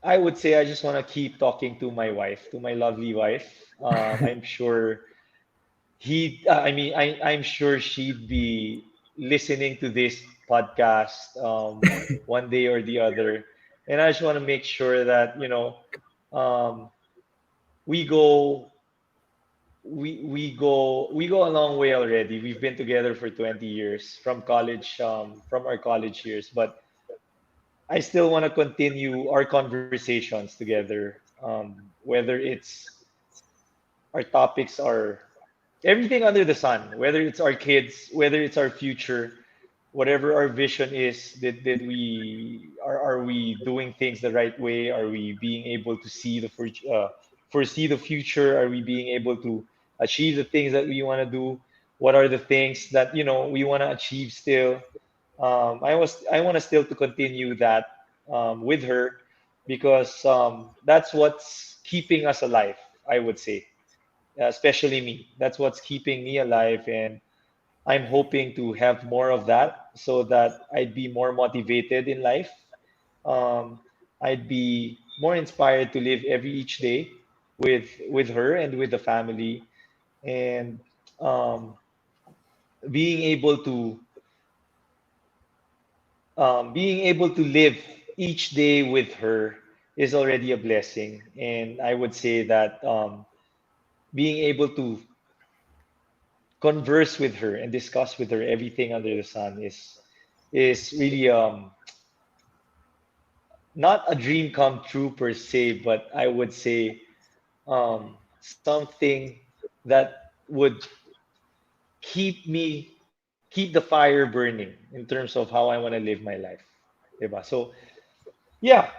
I would say I just want to keep talking to my wife, to my lovely wife. I'm sure I'm sure she'd be listening to this podcast one day or the other. And I just want to make sure that, um, we go we go a long way already. We've been together for 20 years from our college years, but I still want to continue our conversations together. Whether it's our topics are everything under the sun, whether it's our kids, whether it's our future, whatever our vision is, are we doing things the right way? Are we being able to foresee the future? Are we being able to achieve the things that we want to do? What are the things that we want to achieve still? I want to still to continue that with her. because that's what's keeping us alive, I would say, especially me. That's what's keeping me alive, and I'm hoping to have more of that so that I'd be more motivated in life. Um, I'd be more inspired to live every each day with her and with the family, and um, being able to being able to live each day with her is already a blessing. And I would say that being able to converse with her and discuss with her everything under the sun is really not a dream come true per se, but I would say something that would keep the fire burning in terms of how I want to live my life. Diba? So yeah,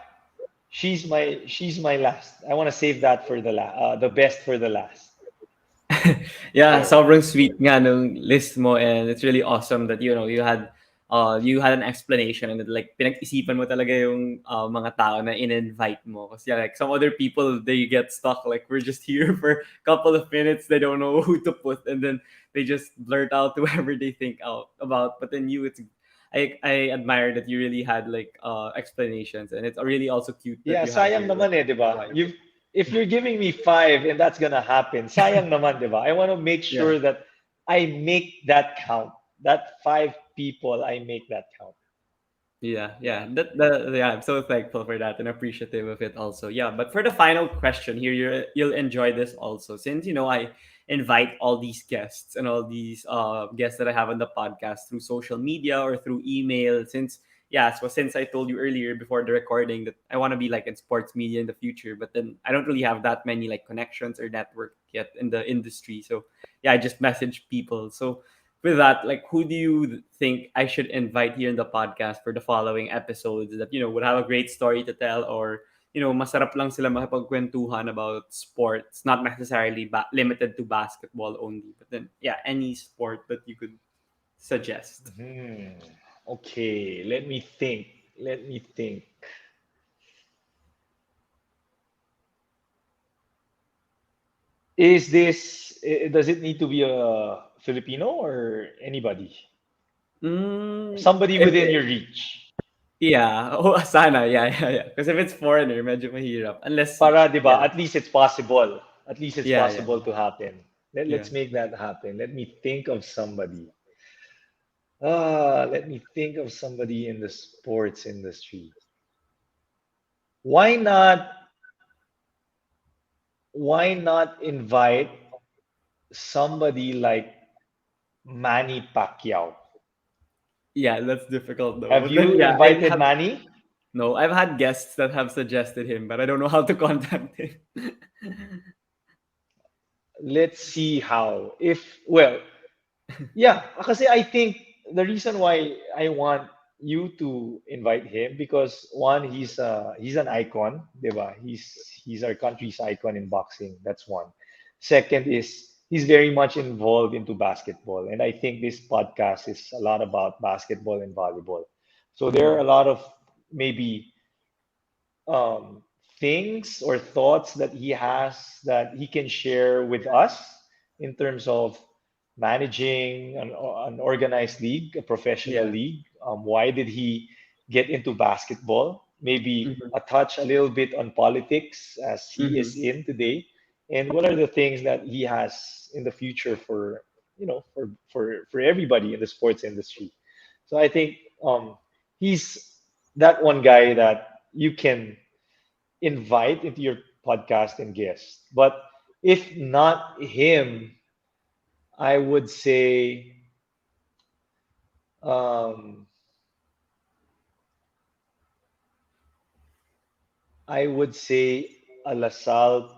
she's my last. I want to save that for the best for the last. Yeah, There. sobrang sweet nga nung list mo, and it's really awesome that you had an explanation, and like pinag-isipan mo talaga yung mga tao na in-invite mo. Kasi yeah, like some other people, they get stuck like we're just here for a couple of minutes, they don't know who to put, and then they just blurt out whoever they think out about. But then you, it's I admire that you really had like explanations, and it's really also cute that Yeah, you have sayang your like naman eh, 'di ba? wife. If you're giving me five and that's gonna happen, sayang naman, 'di ba? I want to make Yeah. sure that I make that count. That five people, I make that count. Yeah, Yeah. yeah. Yeah, I'm so thankful for that and appreciative of it also. Yeah, but for the final question here, you'll enjoy this also. Since I invite all these guests and all these guests that I have on the podcast through social media or through email. Since I told you earlier before the recording that I want to be like in sports media in the future, but then I don't really have that many like connections or network yet in the industry. So yeah, I just message people. So with that, like, who do you think I should invite here in the podcast for the following episodes that would have a great story to tell, or masarap lang sila makipagkwentuhan about sports, not necessarily limited to basketball only, but then yeah, any sport that you could suggest. Hmm. Okay, let me think. Let me think. Does it need to be a Filipino or anybody? Somebody If within your reach. yeah, oh sana, yeah, yeah, yeah. Because if it's foreigner, medyo mahirap. Unless, Para, di ba, yeah, at least it's possible. At least it's yeah, yeah, possible to happen. yeah. Let's make that happen. Let me think of somebody. Let me think of somebody in the sports industry. Why not, why not invite somebody like Manny Pacquiao? Yeah, that's difficult though. Have But then you yeah, I invited have Manny? no, I've had guests that have suggested him, but I don't know how to contact him. Let's see how. If, well, yeah, kasi I think the reason why I want you to invite him because one, he's an icon, diba? He's our country's icon in boxing. That's one. Second is he's very much involved into basketball, and I think this podcast is a lot about basketball and volleyball. So there are Mhm. a lot of maybe um, things or thoughts that he has that he can share with us in terms of managing an organized league, a professional Yeah. league. Why did he get into basketball? Maybe Mhm. a touch a little bit on politics as he is Mhm. in today. And what are the things that he has in the future for, for everybody in the sports industry? So I think he's that one guy that you can invite into your podcast and guest. But if not him, I would say um, I would say a LaSalle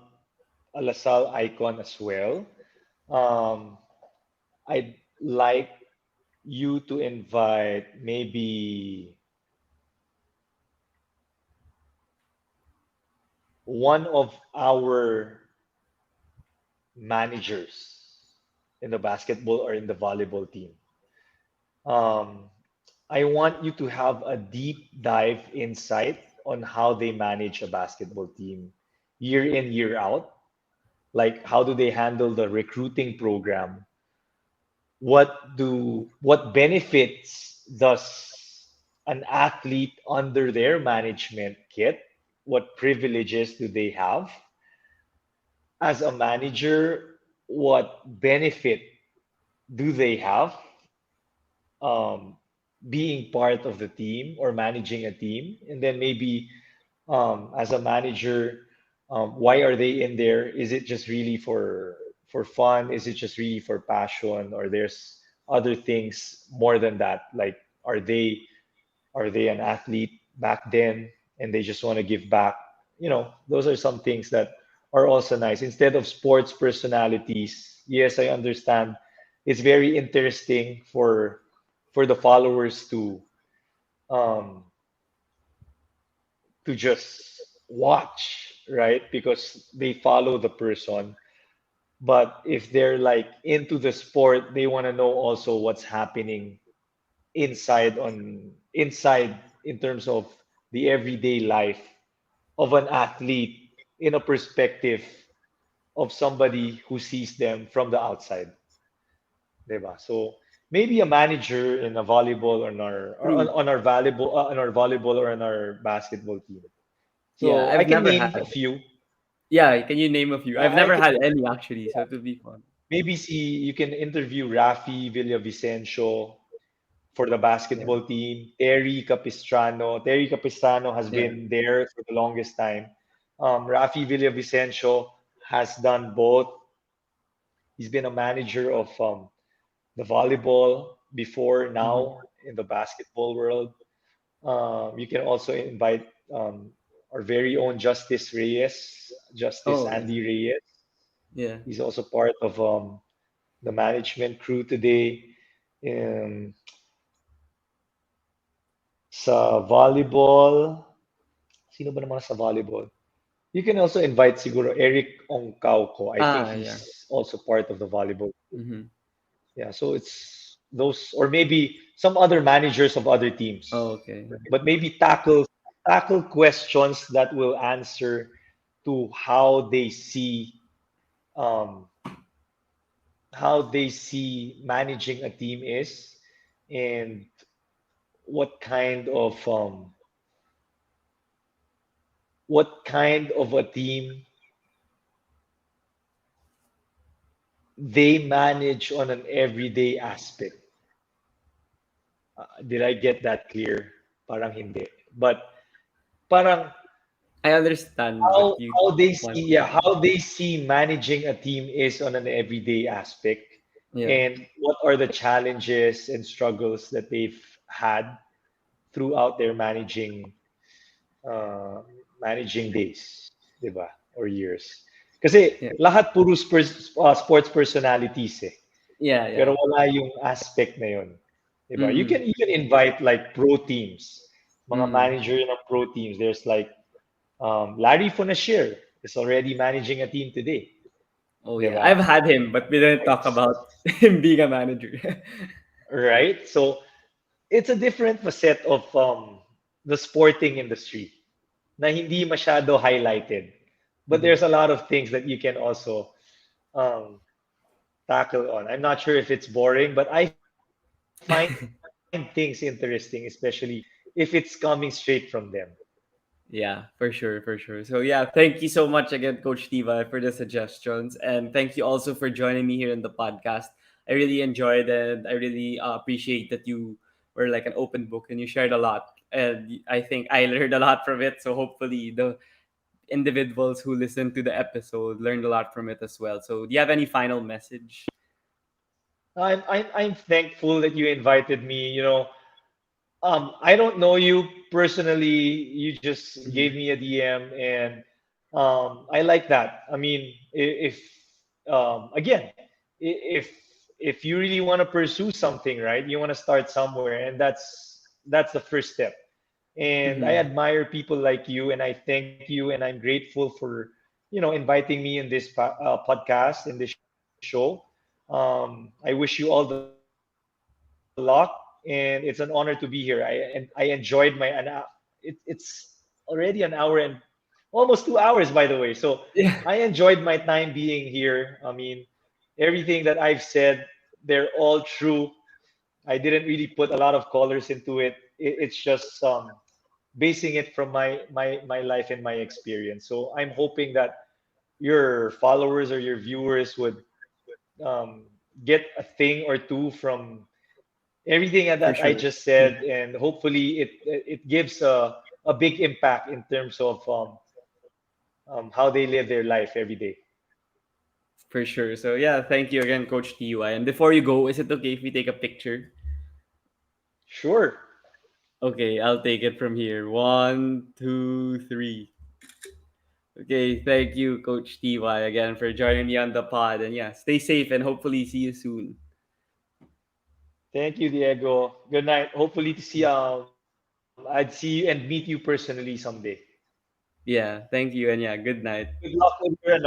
icon as well. Um, I'd like you to invite maybe one of our managers in the basketball or in the volleyball team. Um, I want you to have a deep dive insight on how they manage a basketball team year in, year out. Like, how do they handle the recruiting program? What benefits does an athlete under their management get? What privileges do they have as a manager? What benefit do they have um, being part of the team or managing a team? And then maybe as a manager, why are they in there? Is it just really for fun? Is it just really for passion? Or there's other things more than that? Like, are they an athlete back then and they just want to give back? Those are some things that are also nice. Instead of sports personalities, yes, I understand. It's very interesting for the followers um, to just watch, right? Because they follow the person. But if they're like into the sport, they want to know also what's happening inside in terms of the everyday life of an athlete in a perspective of somebody who sees them from the outside, diba? So maybe a manager in a volleyball on our or True. on our volleyball or on our basketball team. Yeah, So I I've can never name a had. few. Yeah, can you name a few? I've I never can had any actually, so it would be fun. maybe see you can interview Rafi Villavicencio for the Yeah, basketball team. Terry Capistrano. Terry Capistrano has yeah. been there for the longest time. Rafi Villavicencio has done both. He's been a manager of the volleyball before, Hmm. now in the basketball world. You can also invite our very own Justice Reyes, Justice Oh yeah, Andy Reyes. yeah. He's also part of the management crew today. Um, sa volleyball, sino ba naman sa volleyball? You can also invite siguro Eric Ongkauko. I think Ah yeah. he's also part of the volleyball. Hmm. Yeah, so it's those, or maybe some other managers of other Oh, teams, okay. but maybe tackle questions that will answer to um, how they see managing a team is, and what kind of um, what kind of a team they manage on an everyday aspect. Did I get that clear? Parang hindi. But parang I understand what how you how they want see, to yeah, say. how they see managing a team is on an everyday aspect, Yeah, and what are the challenges and struggles that they've had throughout their uh, managing days, di ba? Or years. Kasi yeah, lahat puro sports personalities eh. yeah, yeah. Pero wala yung aspect na yun. Di ba? You Mm-hmm. can even invite like pro teams, mga Mm-hmm. manager ng pro teams. There's like Larry Fonashier is already managing a team today. Oh Di yeah, ba? I've had him, but we didn't talk It's about him being a manager. right. So it's a different facet of the sporting industry na hindi masyado highlighted. But Hmm. there's a lot of things that you can also um, tackle on. I'm not sure if it's boring, but I find things interesting, especially if it's coming straight from them. Yeah, for sure, for sure. So yeah, thank you so much again, Coach Tiva, for the suggestions, and thank you also for joining me here in the podcast. I really enjoyed it. I really appreciate that you were like an open book and you shared a lot, and I think I learned a lot from it. So hopefully the individuals who listened to the episode learned a lot from it as well. So do you have any final message? I'm thankful that you invited me. I don't know you personally. You just Hmm. gave me a DM, and I like that. I mean, if again, if you really want to pursue something, right? You want to start somewhere, and that's the first step. And I Hmm. admire people like you, and I thank you, and I'm grateful for inviting me in this podcast, in this show. I wish you all the luck, and it's an honor to be here. I enjoyed it's already an hour and almost 2 hours, by the way. So Yeah, I enjoyed my time being here. I mean, everything that I've said, they're all true. I didn't really put a lot of colors into it. It's just basing it from my life and my experience. So I'm hoping that your followers or your viewers would um, get a thing or two from everything for that I sure. just said, and hopefully it gives a big impact in terms of how they live their life every day. For sure. So yeah, thank you again, Coach TY. And before you go, is it okay if we take a picture? Sure. Okay, I'll take it from here. One, two, three. Okay, thank you, Coach TY, again for joining me on the pod. And yeah, stay safe and hopefully see you soon. Thank you, Diego. Good night. Hopefully to see I'd see you and meet you personally someday. Yeah, thank you, and yeah, good Good night. luck with your